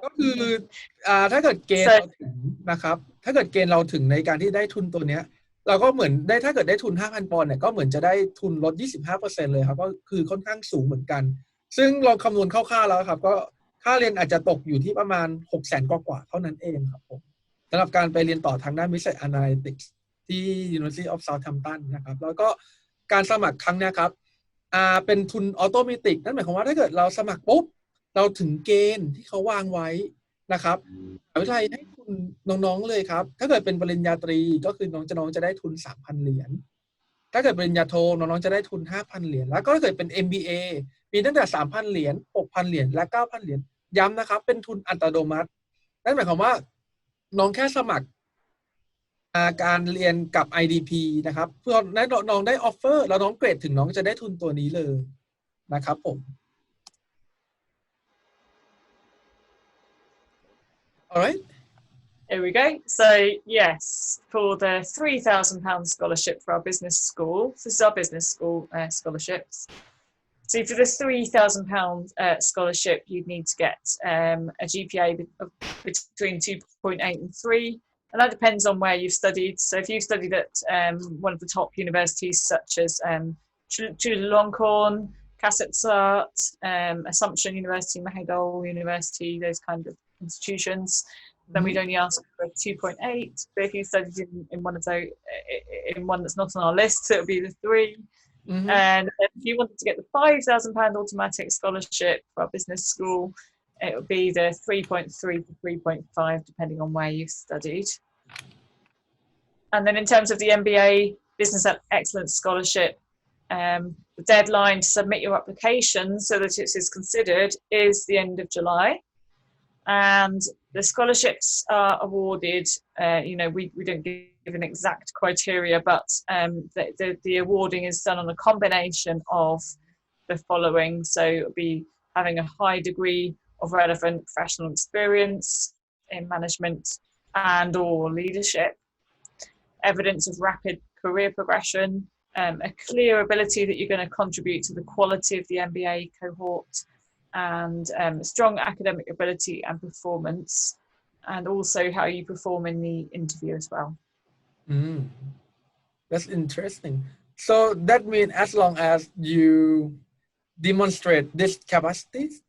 ก็คือถ้าเกิดเกณฑ์เราถึงนะครับถ้าเกิดเกณฑ์เราถึงในการที่ได้ทุนตัวเนี้ยเราก็เหมือนได้ถ้าเกิดได้ทุน 5,000 ปอนด์เนี่ยก็เหมือนจะได้ทุนลด 25% เลยครับก็คือค่อนข้างสูงเหมือนกันซึ่งลองคำนวณคร่าวๆแล้วครับก็ค่าเรียนอาจจะตกอยู่ที่ประมาณ 600,000 กว่าเท่านั้นเองครับผมสำหรับการไปเรียนต่อทางด้าน Business Analytics ที่ University of Southampton นะครับแล้วก็การสมัครครั้งนี้ครับเป็นทุนออโตเมติกนั่นหมายความว่าถ้าเกิดเราสมัครปุ๊บเราถึงเกณฑ์ที่เขาวางไว้นะครับมหาวิทยาลัยให้ทุนน้องๆเลยครับถ้าเกิดเป็นปริญญาตรีก็คือน้องจะได้ทุน 3,000 เหรียญถ้าเกิดปริญญาโทน้องๆจะได้ทุน 5,000 เหรียญแล้วก็ถ้าเกิดเป็น MBA มีตั้งแต่ 3,000 เหรียญ 6,000 เหรียญและ 9,000 เหรียญย้ำนะครับเป็นทุนอัตโนมัตินั่นหมายความว่าน้องแค่สมัครการเรียนกับ IDP นะครับเพื่อน้องได้ออฟเฟอร์แล้วน้องเกรดถึงน้องจะได้ทุนตัวนี้เลยนะครับผม All right. Here we go. So yes, for the £3,000 scholarship for our business school, this is our business school scholarships. So for the £3,000 scholarship, you'd need to get a GPA of between 2.8 and 3. And that depends on where you've studied. So if you've studied at one of the top universities such as Chulalongkorn, Kasetsart, Assumption University, Mahidol University, those kind of institutions, then we'd only ask for 2.8. But if you studied in one of those, in one that's not on our list, it would be the 3. And if you wanted to get the £5,000 automatic scholarship for our business school, it would be the 3.3 to 3.5, depending on where you've studied. And then in terms of the MBA Business Excellence Scholarship, the deadline to submit your application so that it is considered is the end of July. And the scholarships are awarded, we don't give an exact criteria, but the awarding is done on a combination of the following. So it'll be having a high degree of relevant professional experience in management and or leadership, evidence of rapid career progression, a clear ability that you're going to contribute to the quality of the MBA cohort, and strong academic ability and performance, and also how you perform in the interview as well. Mm, that's interesting. So that means as long as you demonstrate this capacities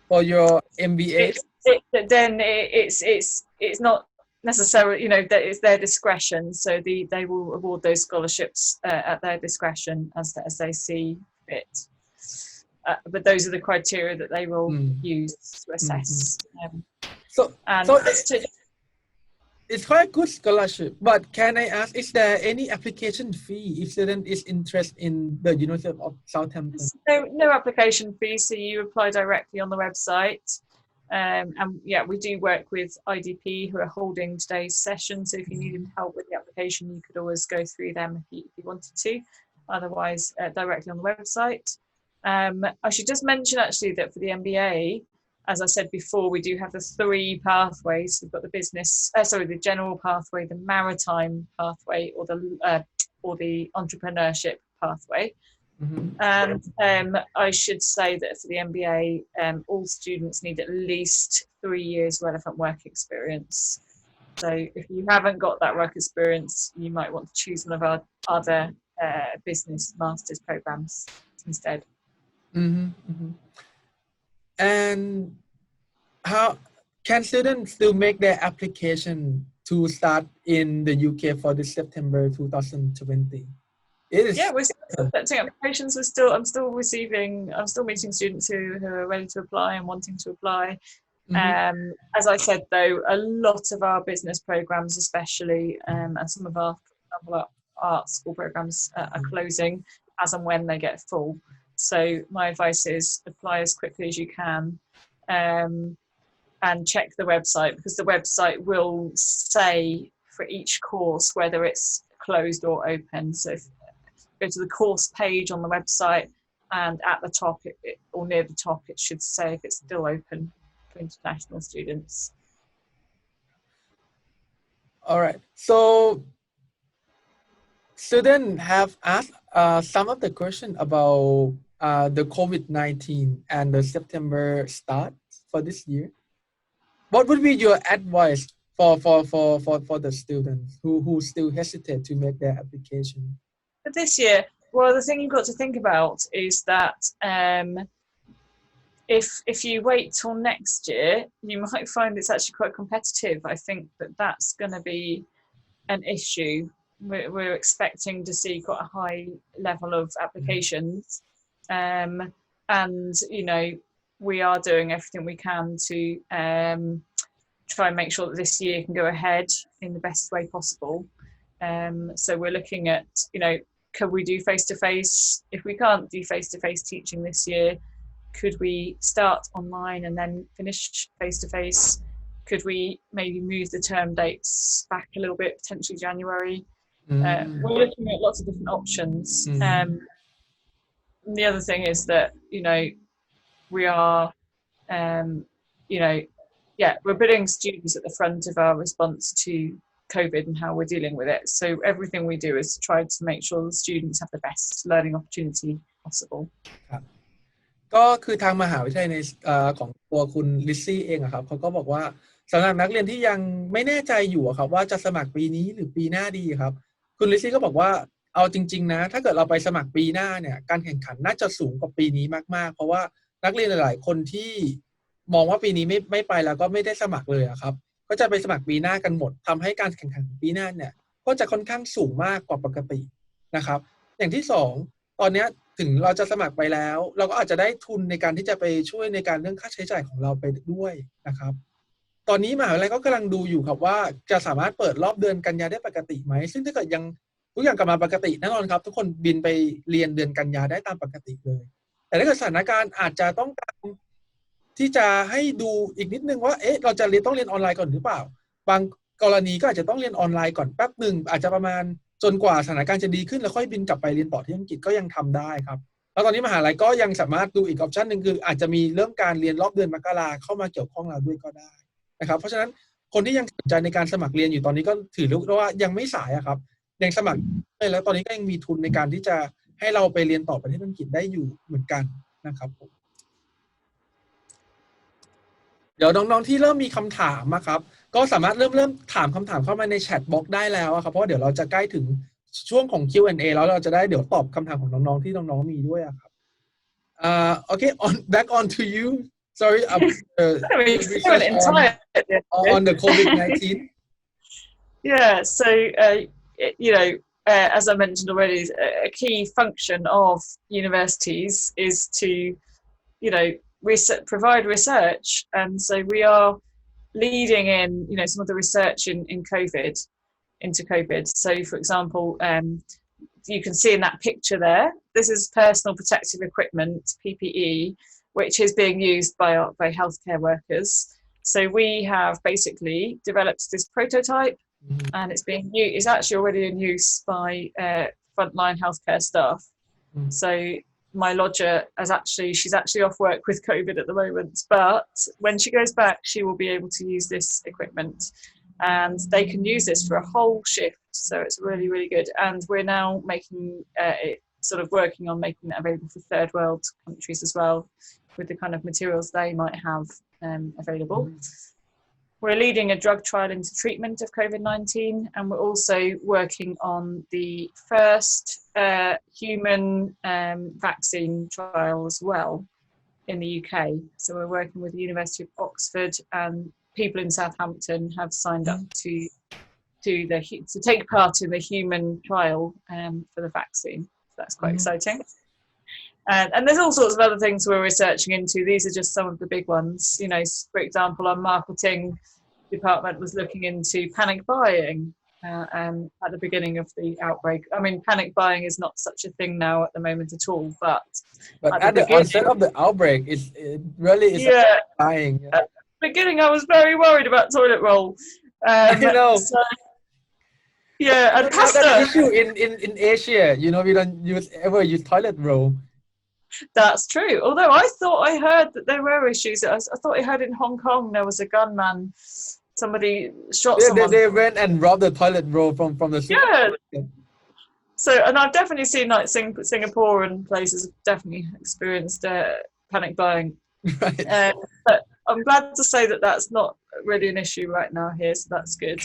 for your MBA. It's not necessarily, you know, that it's their discretion. So they will award those scholarships at their discretion as they see fit. But those are the criteria that they will use to assess. So it's quite a good scholarship. But can I ask, is there any application fee if student is interested in the University of Southampton? No application fee. So you apply directly on the website. And yeah, we do work with IDP who are holding today's session. So if you needed help with the application, you could always go through them if you wanted to. Otherwise, directly on the website. I should just mention actually that for the MBA, as I said before, we do have the 3 pathways. We've got the the general pathway, the maritime pathway, or the entrepreneurship pathway. And I should say that for the MBA, all students need at least 3 years relevant work experience. So if you haven't got that work experience, you might want to choose one of our other business master's programs instead. And how can students still make their application to start in the UK for this September 2020? Yeah, we're still accepting applications. I'm still meeting students who are ready to apply and wanting to apply. As I said, though, a lot of our business programs, especially, and some of our, for example, our art school programs are closing as and when they get full. So my advice is apply as quickly as you can, and check the website, because the website will say for each course whether it's closed or open. So if go to the course page on the website, and at the top or near the top it should say if it's still open for international students. All right, so students have asked some of the question about the COVID-19 and the September start for this year. What would be your advice for the students who still hesitate to make their application? For this year, well, the thing you've got to think about is that if you wait till next year, you might find it's actually quite competitive. I think that's going to be an issue. We're expecting to see quite a high level of applications, and you know, we are doing everything we can to try and make sure that this year can go ahead in the best way possible. So we're looking at, you know, could we do face-to-face? If we can't do face-to-face teaching this year, could we start online and then finish face-to-face? Could we maybe move the term dates back a little bit, potentially January? We're looking at lots of different options. The other thing is that, you know, we are, you know, yeah, we're putting students at the front of our response to COVID and how we're dealing with it. So everything we do is to try to make sure the students have the best learning opportunity possible. ก็คือทางมหาวิทยาลัยในของตัวคุณลิซซี่เองอะครับเขาก็บอกว่าสำหรับนักเรียนที่ยังไม่แน่ใจอยู่ครับว่าจะสมัครปีนี้หรือปีหน้าดีครับคุณลิซซี่ก็บอกว่าเอาจริงๆนะถ้าเกิดเราไปสมัครปีหน้าเนี่ยการแข่งขันน่าจะสูงกว่าปีนี้มากๆเพราะว่านักเรียนหลายๆคนที่มองว่าปีนี้ไม่ไปแล้วก็ไม่ได้สมัครเลยครับก็จะไปสมัครปีหน้ากันหมดทำให้การแข่งขันปีหน้าเนี่ยก็จะค่อนข้างสูงมากกว่าปกตินะครับอย่างที่สองตอนนี้ถึงเราจะสมัครไปแล้วเราก็อาจจะได้ทุนในการที่จะไปช่วยในการเรื่องค่าใช้จ่ายของเราไปด้วยนะครับตอนนี้มหาวิทยาลัยก็กำลังดูอยู่ครับว่าจะสามารถเปิดรอบเดือนกันยายนได้ปกติไหมซึ่งถ้าเกิดยังทุกอย่างกลับมาปกติแน่นอนครับทุกคนบินไปเรียนเดือนกันยายนได้ตามปกติเลยแต่ถ้าเกิดสถานการณ์อาจจะต้องการที่จะให้ดูอีกนิดนึงว่าเราจะต้องเรียนออนไลน์ก่อนหรือเปล่าบางกรณีก็อาจจะต้องเรียนออนไลน์ก่อนแป๊บนึงอาจจะประมาณจนกว่าสถานการณ์จะดีขึ้นแล้วค่อยบินกลับไปเรียนต่อที่อังกฤษก็ยังทำได้ครับแล้วตอนนี้มหาลัยก็ยังสามารถดูอีกออปชันหนึ่งคืออาจจะมีเริ่มการเรียนรอบเดือนมกราเข้ามาเกี่ยวข้องเราด้วยก็ได้นะครับเพราะฉะนั้น คนที่ยังสนใจในการสมัครเรียนอยู่ตอนนี้ก็ถือว่ายังไม่สายอะครับยังสมัครได้แล้วตอนนี้ก็ยังมีทุนในการที่จะให้เราไปเรียนต่อประเทศอังกฤษได้อยู่เหมือนกันนะครับผมเดี๋ยวน้องๆที่เริ่มมีคำถามครับก็สามารถเริ่มถามคำถามเข้ามาในแชทบ็อกซ์ได้แล้วครับเพราะเดี๋ยวเราจะใกล้ถึงช่วงของ Q&A แล้วเราจะได้เดี๋ยวตอบคำถามของน้องๆที่น้องๆมีด้วยครับokay back on to you sorry on the COVID-19 yeah so as I mentioned already, a key function of universities is to provide research, and so we are leading in some of the research in COVID into COVID. So for example, you can see in that picture there, this is personal protective equipment, PPE, which is being used by healthcare workers. So we have basically developed this prototype, and it's actually already in use by frontline healthcare staff. So my lodger she's actually off work with COVID at the moment, but when she goes back, she will be able to use this equipment, and they can use this for a whole shift. So it's really, really good. And we're now working on making that available for third world countries as well, with the kind of materials they might have available. We're leading a drug trial into treatment of COVID-19, and we're also working on the first human vaccine trial as well in the UK. So we're working with the University of Oxford, and people in Southampton have signed up to take part in the human trial for the vaccine. So that's quite exciting. And there's all sorts of other things we're researching into. These are just some of the big ones. For example, our marketing department was looking into panic buying at the beginning of the outbreak. I mean, panic buying is not such a thing now at the moment at all, but at the onset of the outbreak, it really is buying. At the beginning, I was very worried about toilet roll. You know. So, and pasta. That's an issue in Asia. We don't ever use toilet roll. That's true. Although I thought I heard that there were issues. I thought I heard in Hong Kong there was a gunman. Somebody shot someone. They went and robbed the toilet roll from the supermarket. So, and I've definitely seen like Singapore and places have definitely experienced panic buying. Right. But I'm glad to say that that's not really an issue right now here, so that's good.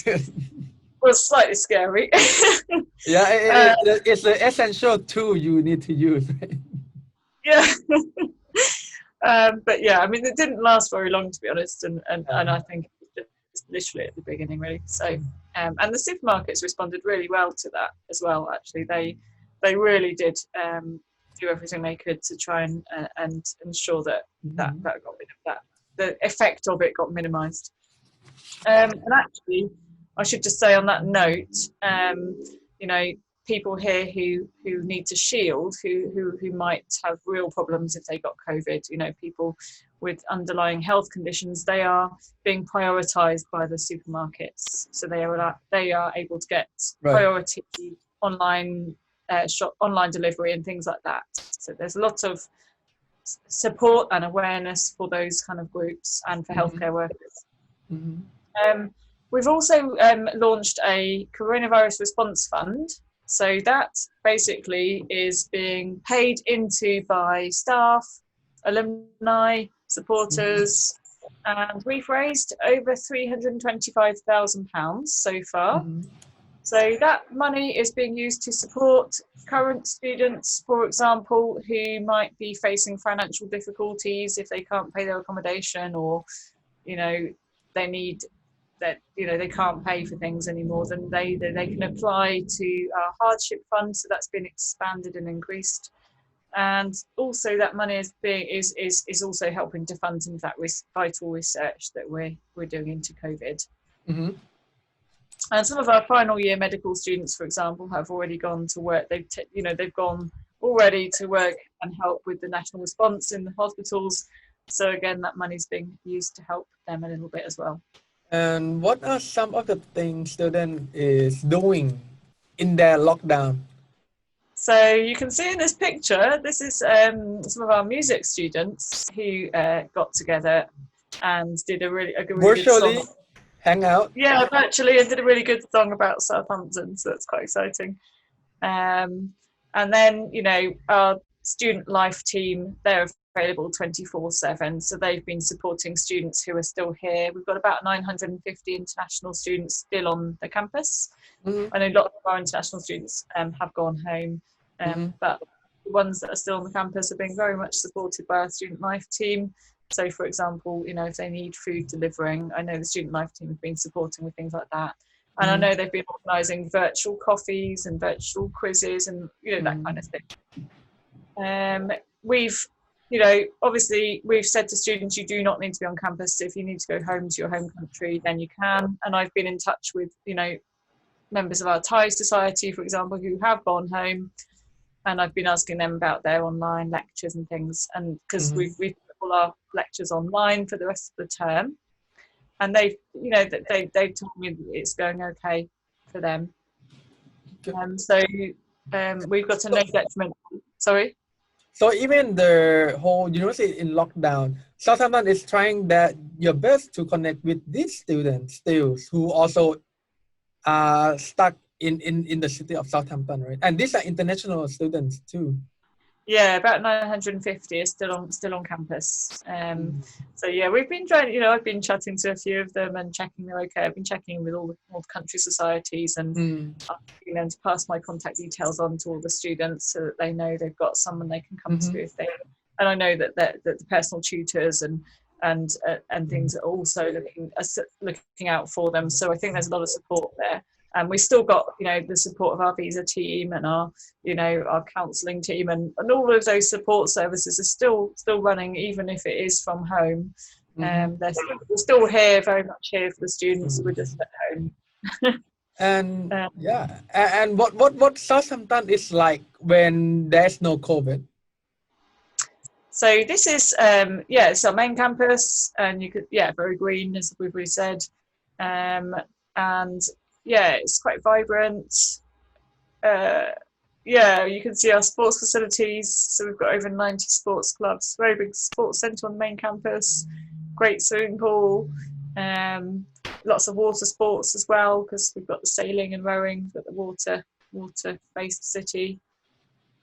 Well, slightly scary. It's the essential tool you need to use. Right? Yeah. But yeah, I mean, it didn't last very long, to be honest, and I think it's literally at the beginning, really. So, and the supermarkets responded really well to that as well. Actually, they really did do everything they could to try and ensure that got rid of that. The effect of it got minimised. And actually, I should just say on that note, people here who need to shield, who might have real problems if they got COVID, people with underlying health conditions, they are being prioritised by the supermarkets. So they are able to get priority online delivery and things like that. So there's a lot of support and awareness for those kind of groups and for healthcare workers. We've also launched a coronavirus response fund. So that basically is being paid into by staff, alumni, supporters, and we've raised over £325,000 so far. So that money is being used to support current students, for example, who might be facing financial difficulties if they can't pay their accommodation, or they need that they can't pay for things anymore, then they can apply to our hardship fund. So that's been expanded and increased, and also that money is also helping to fund some of that vital research that we're doing into COVID. And some of our final year medical students, for example, have already gone to work. They've gone already to work and help with the national response in the hospitals. So again, that money's being used to help them a little bit as well. And what are some of the things student is doing in their lockdown? So you can see in this picture, this is some of our music students who got together and did a really good virtually song. hang out. Yeah, virtually, I did a really good song about Southampton, so that's quite exciting. And then, our student life team, they're available 24/7. So they've been supporting students who are still here. We've got about 950 international students still on the campus. Mhm. I know lots of our international students have gone home, but the ones that are still on the campus are being very much supported by our student life team. So, for example, if they need food delivering, I know the student life team have been supporting with things like that. And I know they've been organising virtual coffees and virtual quizzes and, that kind of thing. We've, obviously we've said to students, you do not need to be on campus. If you need to go home to your home country, then you can. And I've been in touch with, members of our Thai society, for example, who have gone home. And I've been asking them about their online lectures and things. And because we've put all our lectures online for the rest of the term. And they've told me it's going okay for them. So we've got a no detriment. Sorry? So even the whole university in lockdown, Southampton is trying your best to connect with these students still who also are stuck in the city of Southampton, right? And these are international students too. Yeah, about 950 are still on campus. So yeah, we've been trying. I've been chatting to a few of them and checking they're okay. I've been checking with all the country societies and asking them to pass my contact details on to all the students so that they know they've got someone they can come to if they. And I know that the personal tutors and things are also looking out for them. So I think there's a lot of support there. And we still got, the support of our visa team and our, our counselling team and all of those support services are still running, even if it is from home. They're still here, very much here for the students. We're just at home. And and what Southampton is like when there's no COVID? So this is it's our main campus, and you could very green as we've already said, and it's quite vibrant. You can see our sports facilities. So we've got over 90 sports clubs, very big sports centre on the main campus, great swimming pool, lots of water sports as well, because we've got the sailing and rowing, we've got the water-based city.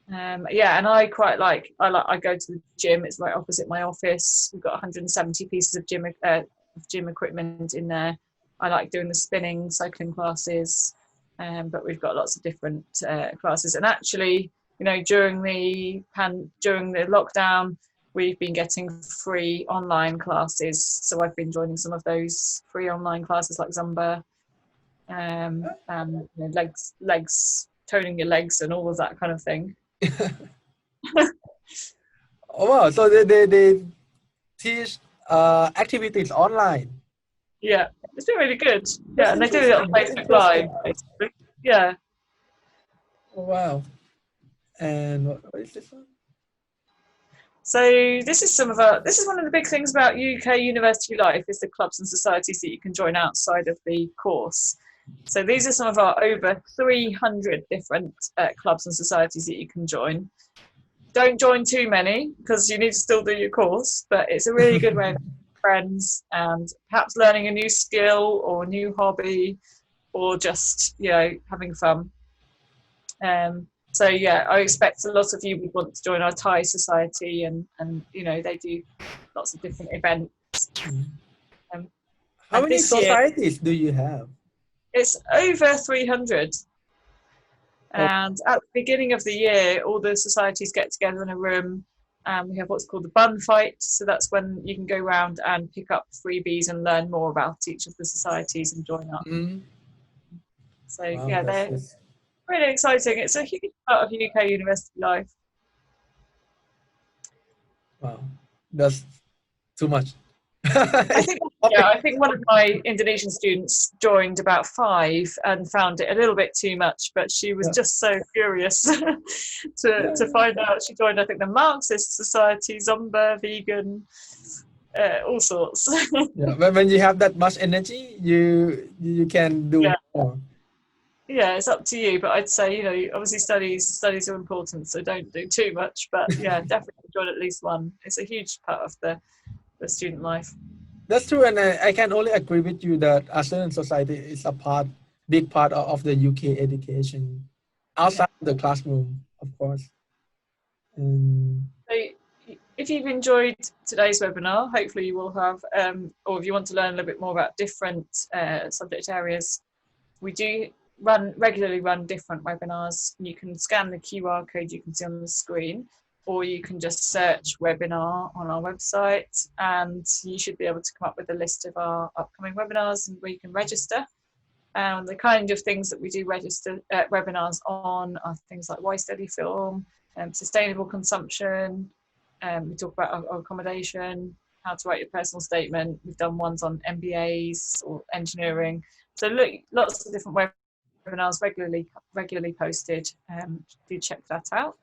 And I quite I go to the gym. It's right opposite my office. We've got 170 pieces of gym equipment in there. I like doing the spinning, cycling classes, but we've got lots of different classes. And actually, during the lockdown, we've been getting free online classes. So I've been joining some of those free online classes like Zumba, and legs, toning your legs, and all of that kind of thing. Oh wow! So they teach activities online. Yeah, it's been really good. Yeah, and they do it on Facebook Live, basically. Yeah. Oh wow! And what is this one? So this is one of the big things about UK university life is the clubs and societies that you can join outside of the course. So these are some of our over 300 different clubs and societies that you can join. Don't join too many because you need to still do your course, but it's a really good way of making friends and perhaps learning a new skill or a new hobby or just, having fun. I expect a lot of you would want to join our Thai society and they do lots of different events. How many societies do you have? It's over 300. And at the beginning of the year, all the societies get together in a room and we have what's called the bun fight. So that's when you can go around and pick up freebies and learn more about each of the societies and join up. So they're really exciting. It's a huge part of UK university life. Wow, that's too much. I think one of my Indonesian students joined about 5 and found it a little bit too much, but she was just so curious to find out. She joined, I think, the Marxist Society, Zumba, vegan, all sorts. When you have that much energy, you can do more. Yeah, it's up to you, but I'd say, obviously studies are important, so don't do too much, but definitely join at least one. It's a huge part of the student life. That's true, and I can only agree with you that Australian society is a big part of the UK education outside the classroom, of course. So if you've enjoyed today's webinar, hopefully you will have, or if you want to learn a little bit more about different subject areas, we do regularly run different webinars. You can scan the QR code you can see on the screen, or you can just search webinar on our website, and you should be able to come up with a list of our upcoming webinars and where you can register. The kind of things that we do register webinars on are things like why study film, sustainable consumption. We talk about accommodation, how to write your personal statement. We've done ones on MBAs or engineering. So look, lots of different webinars regularly posted. Do check that out.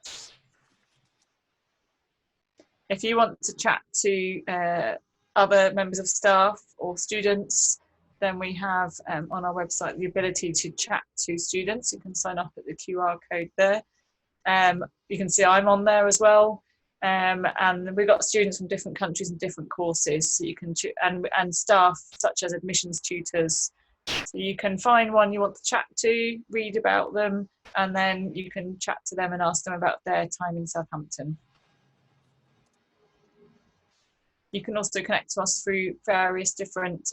If you want to chat to other members of staff or students, then we have on our website the ability to chat to students. You can sign up at the QR code there. You can see I'm on there as well. And we've got students from different countries and different courses. So you can and staff such as admissions tutors. So you can find one you want to chat to, read about them, and then you can chat to them and ask them about their time in Southampton. You can also connect to us through various different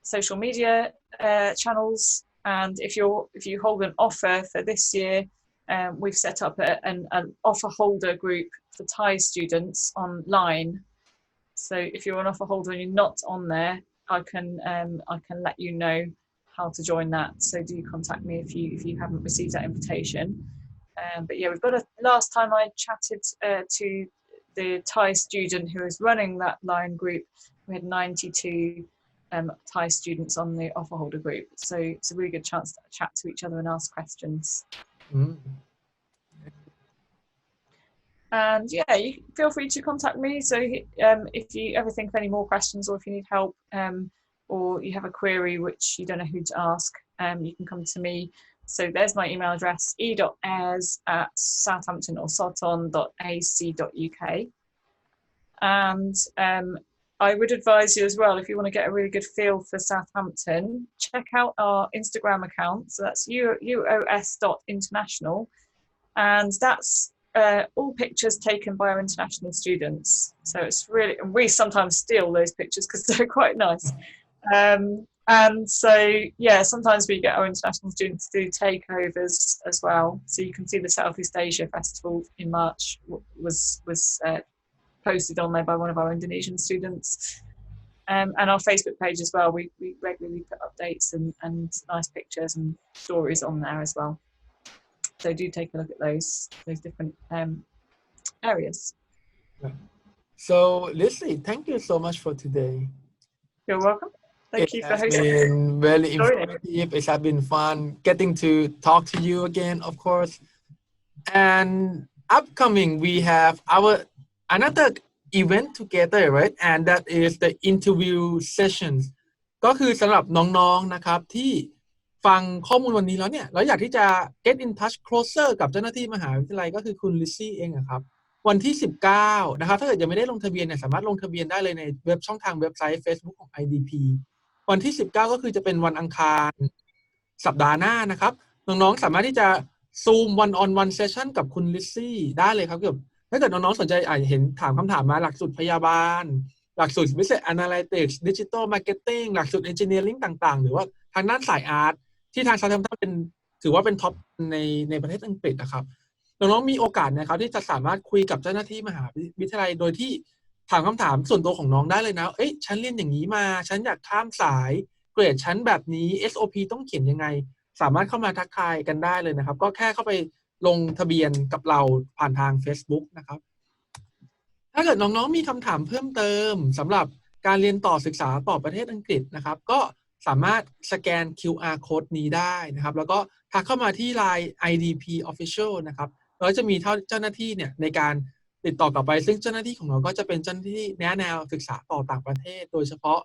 social media channels. And if you hold an offer for this year, we've set up an offer holder group for Thai students online. So if you're an offer holder and you're not on there, I can let you know how to join that. So do contact me if you haven't received that invitation. But yeah, we've got last time I chatted to the Thai student who was running that line group, we had 92 Thai students on the offer holder group. So it's a really good chance to chat to each other and ask questions. And yeah, you feel free to contact me. So if you ever think of any more questions, or if you need help, or you have a query which you don't know who to ask, you can come to me. So there's my email address, e.ayres@southampton.ac.uk. And I would advise you as well, if you want to get a really good feel for Southampton, check out our Instagram account. So that's uos.international. And that's all pictures taken by our international students. So it's really, and we sometimes steal those pictures because they're quite nice. And so, yeah, sometimes we get our international students do takeovers as well. So you can see the Southeast Asia Festival in March was posted on there by one of our Indonesian students. And our Facebook page as well, we regularly put updates and nice pictures and stories on there as well. So do take a look at those different areas. So Leslie, thank you so much for today. You're welcome. Thank you for hosting. It's been very informative. It has been fun getting to talk to you again, of course. And upcoming, we have another event together, right? And that is the interview sessions. ก็คือสำหรับน้องๆนะครับที่ฟังข้อมูลวันนี้แล้วเนี่ยเราอยากที่จะ get in touch closer กับเจ้าหน้าที่มหาวิทยาลัยก็คือคุณลิซซี่เองครับวันที่19นะครับถ้าเกิดยังไม่ได้ลงทะเบียนเนี่ยสามารถลงทะเบียนได้เลยในช่องทางเว็บไซต์ Facebook ของ IDP วันที่19ก็คือจะเป็นวันอังคารสัปดาห์หน้านะครับน้องๆสามารถที่จะซูม one on one session กับคุณลิซซี่ได้เลยครับถ้าเกิดน้องๆสนใจเห็นถามคำถามมาหลักสูตรพยาบาลหลักสูตร Business Analytics Digital Marketing หลักสูตร Engineering ต่างๆหรือว่าทางด้านสายอาร์ตที่ทาง Southampton ถือว่าเป็นท็อปในประเทศอังกฤษนะครับน้องๆมีโอกาสนะครับที่จะสามารถคุยกับเจ้าหน้าที่มหาวิทยาลัยโดยที่ถามคำถามส่วนตัวของน้องได้เลยนะฉันเรียนอย่างนี้มาฉันอยากข้ามสายเกรดฉันแบบนี้ SOP ต้องเขียนยังไงสามารถเข้ามาทักทายกันได้เลยนะครับก็แค่เข้าไปลงทะเบียนกับเราผ่านทาง Facebook นะครับถ้าเกิดน้องๆมีคำถามเพิ่มเติมสำหรับการเรียนต่อศึกษาต่อประเทศอังกฤษนะครับก็สามารถสแกน QR code นี้ได้นะครับแล้วก็ทักเข้ามาที่ LINE IDP Official นะครับแล้วจะมีเจ้าหน้าที่เนี่ยในการติดต่อกลับไปซึ่งเจ้าหน้าที่ของเราก็จะเป็นเจ้าหน้าที่แนวศึกษาต่อต่างประเทศโดยเฉพาะ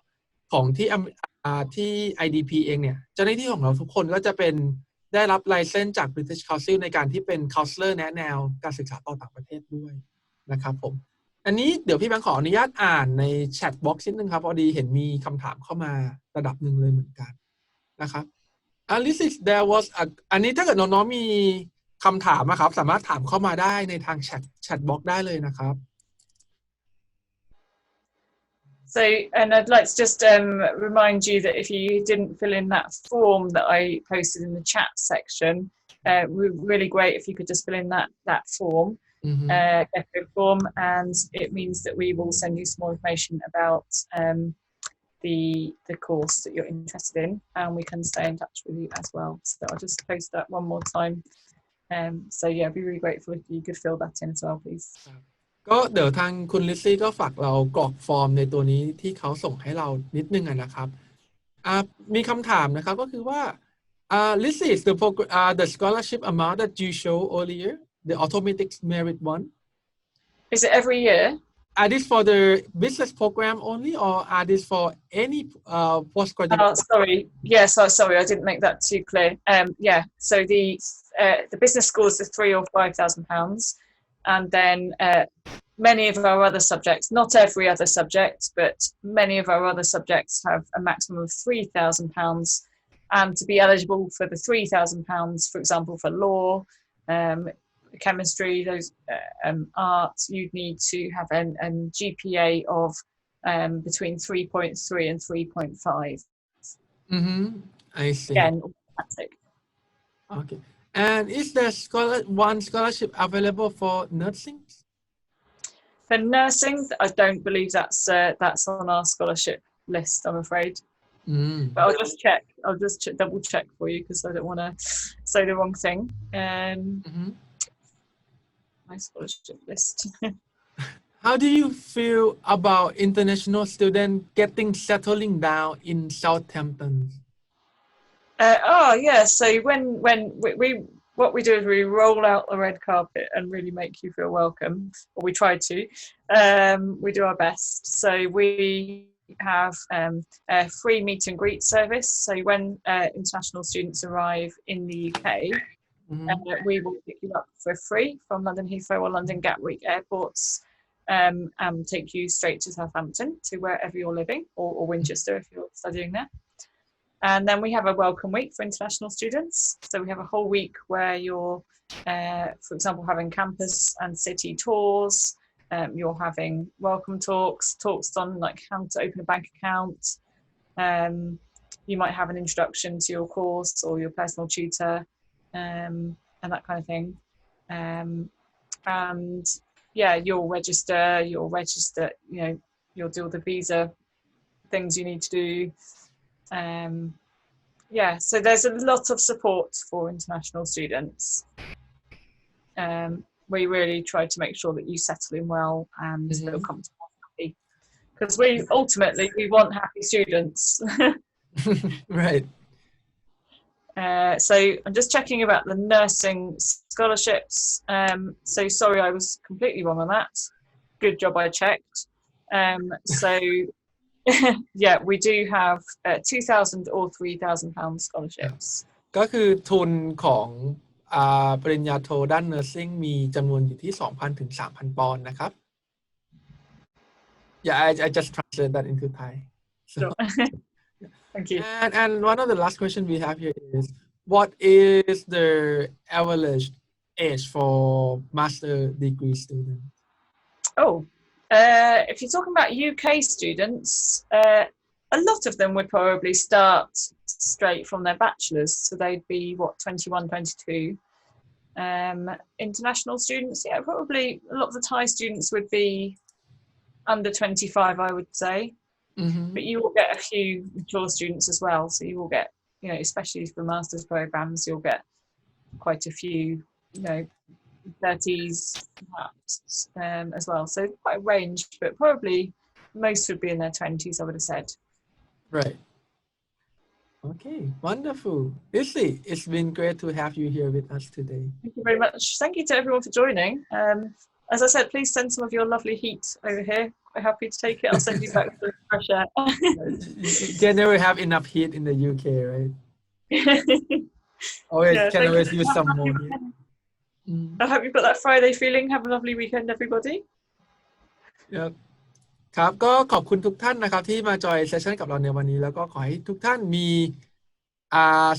ของที่ IDP เองเนี่ยเจ้าหน้าที่ของเราทุกคนก็จะเป็นได้รับไลเซนส์จาก British Council ในการที่เป็น Counselor แนวการศึกษาต่อต่างประเทศด้วยนะครับผม อันนี้เดี๋ยวพี่แบงค์ขออนุญาตอ่านในแชทบ็อกซ์นิดนึงครับพอดีเห็นมีคำถามเข้ามาระดับหนึ่งเลยเหมือนกันนะครับthis is there was a อันนี้ถ้าเกิดน้องๆมีคำถามนะครับสามารถถามเข้ามาได้ในทางแชทบ็อกซ์ได้เลยนะครับ So, and I'd like to just remind you that if you didn't fill in that form that I posted in the chat section, really great if you could just fill in that form, echo form, and it means that we will send you some more information about the course that you're interested in, and we can stay in touch with you as well. So I'll just post that one more time. So yeah, I'd be really grateful if you could fill that in as well, please. ก็เดี๋ยวทางคุณลิซซี่ก็ฝากเรากรอกฟอร์มในตัวนี้ที่เขาส่งให้เรานิดนึงนะครับมีคำถามนะครับก็คือว่าthis is the scholarship amount that you show earlier, the automatic merit one. Is it every year? Are this for the business program only, or are this for any postgraduate? Oh, sorry. Yes, sorry, I didn't make that too clear. Yeah, so the business schools are £3,000 or £5,000, and then many of our other subjects, not every other subject, but many of our other subjects have a maximum of £3,000. And to be eligible for the £3,000, for example, for law, chemistry, those arts, you'd need to have a GPA of between 3.3 and 3.5. I see. Again, automatic. Okay. And is there one scholarship available for nursing? For nursing, I don't believe that's on our scholarship list, I'm afraid. But I'll just check. I'll just double check for you because I don't want to say the wrong thing. My scholarship list. How do you feel about international students settling down in Southampton? So when we what we do is we roll out the red carpet and really make you feel welcome, or we try to. We do our best. So we have a free meet and greet service. So when international students arrive in the UK, we will pick you up for free from London Heathrow or London Gatwick airports, and take you straight to Southampton, to wherever you're living, or Winchester if you're studying there. And then we have a welcome week for international students. So we have a whole week where you're, for example, having campus and city tours. You're having welcome talks on like how to open a bank account. You might have an introduction to your course or your personal tutor, and that kind of thing. And yeah, you'll register, you know, you'll do all the visa things you need to do. So there's a lot of support for international students. We really try to make sure that you settle in well and feel comfortable and happy, because we want happy students. Right. So I'm just checking about the nursing scholarships. So sorry, I was completely wrong on that. Good job I checked. So yeah, we do have 2,000 or 3,000 pound scholarships. ก็คือทุนของปริญญาโทด้าน nursing มีจำนวนอยู่ที่ 2,000 ถึง 3,000 ปอนด์นะครับ Yeah, I just translate that into Thai. So, sure. Thank you. And one of the last question we have here is, what is the average age for master degree students? If you're talking about UK students, a lot of them would probably start straight from their bachelor's, so they'd be 21, 22. International students, yeah, probably a lot of the Thai students would be under 25, I would say. But you will get a few mature students as well, so you will get, you know, especially for master's programs, you'll get quite a few, you know, 30s perhaps, as well, so quite a range, but probably most would be in their 20s, I would have said. Right. Okay, wonderful. Lizzie, it's been great to have you here with us today. Thank you very much. Thank you to everyone for joining. As I said, please send some of your lovely heat over here. Quite happy to take it. I'll send you back the fresh air. You can never have enough heat in the UK, right? Can always use some more heat. I hope you've got that Friday feeling. Have a lovely weekend, everybody. ครับครับก็ขอบคุณทุกท่านนะครับที่มาจอยเซสชันกับเราในวันนี้แล้วก็ขอให้ทุกท่านมี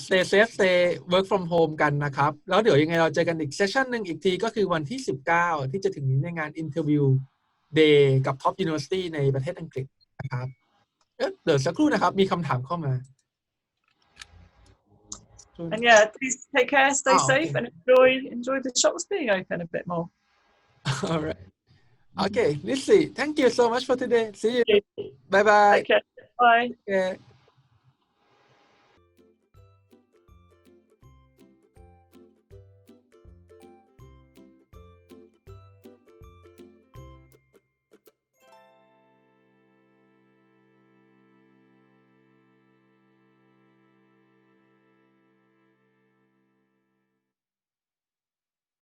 stay safe stay work from home กันนะครับแล้วเดี๋ยวยังไงเราเจอกันอีกเซสชันหนึ่งอีกทีก็คือวันที่19ที่จะถึงนี้ในงาน Interview Day กับ Top University ในประเทศอังกฤษนะครับเดี๋ยวสักครู่นะครับมีคำถามเข้ามา And yeah, please take care, stay safe, okay. and enjoy the shops being open a bit more. All right. Okay, Lizzie, thank you so much for today. See you. Bye bye. Take care. Bye. Okay.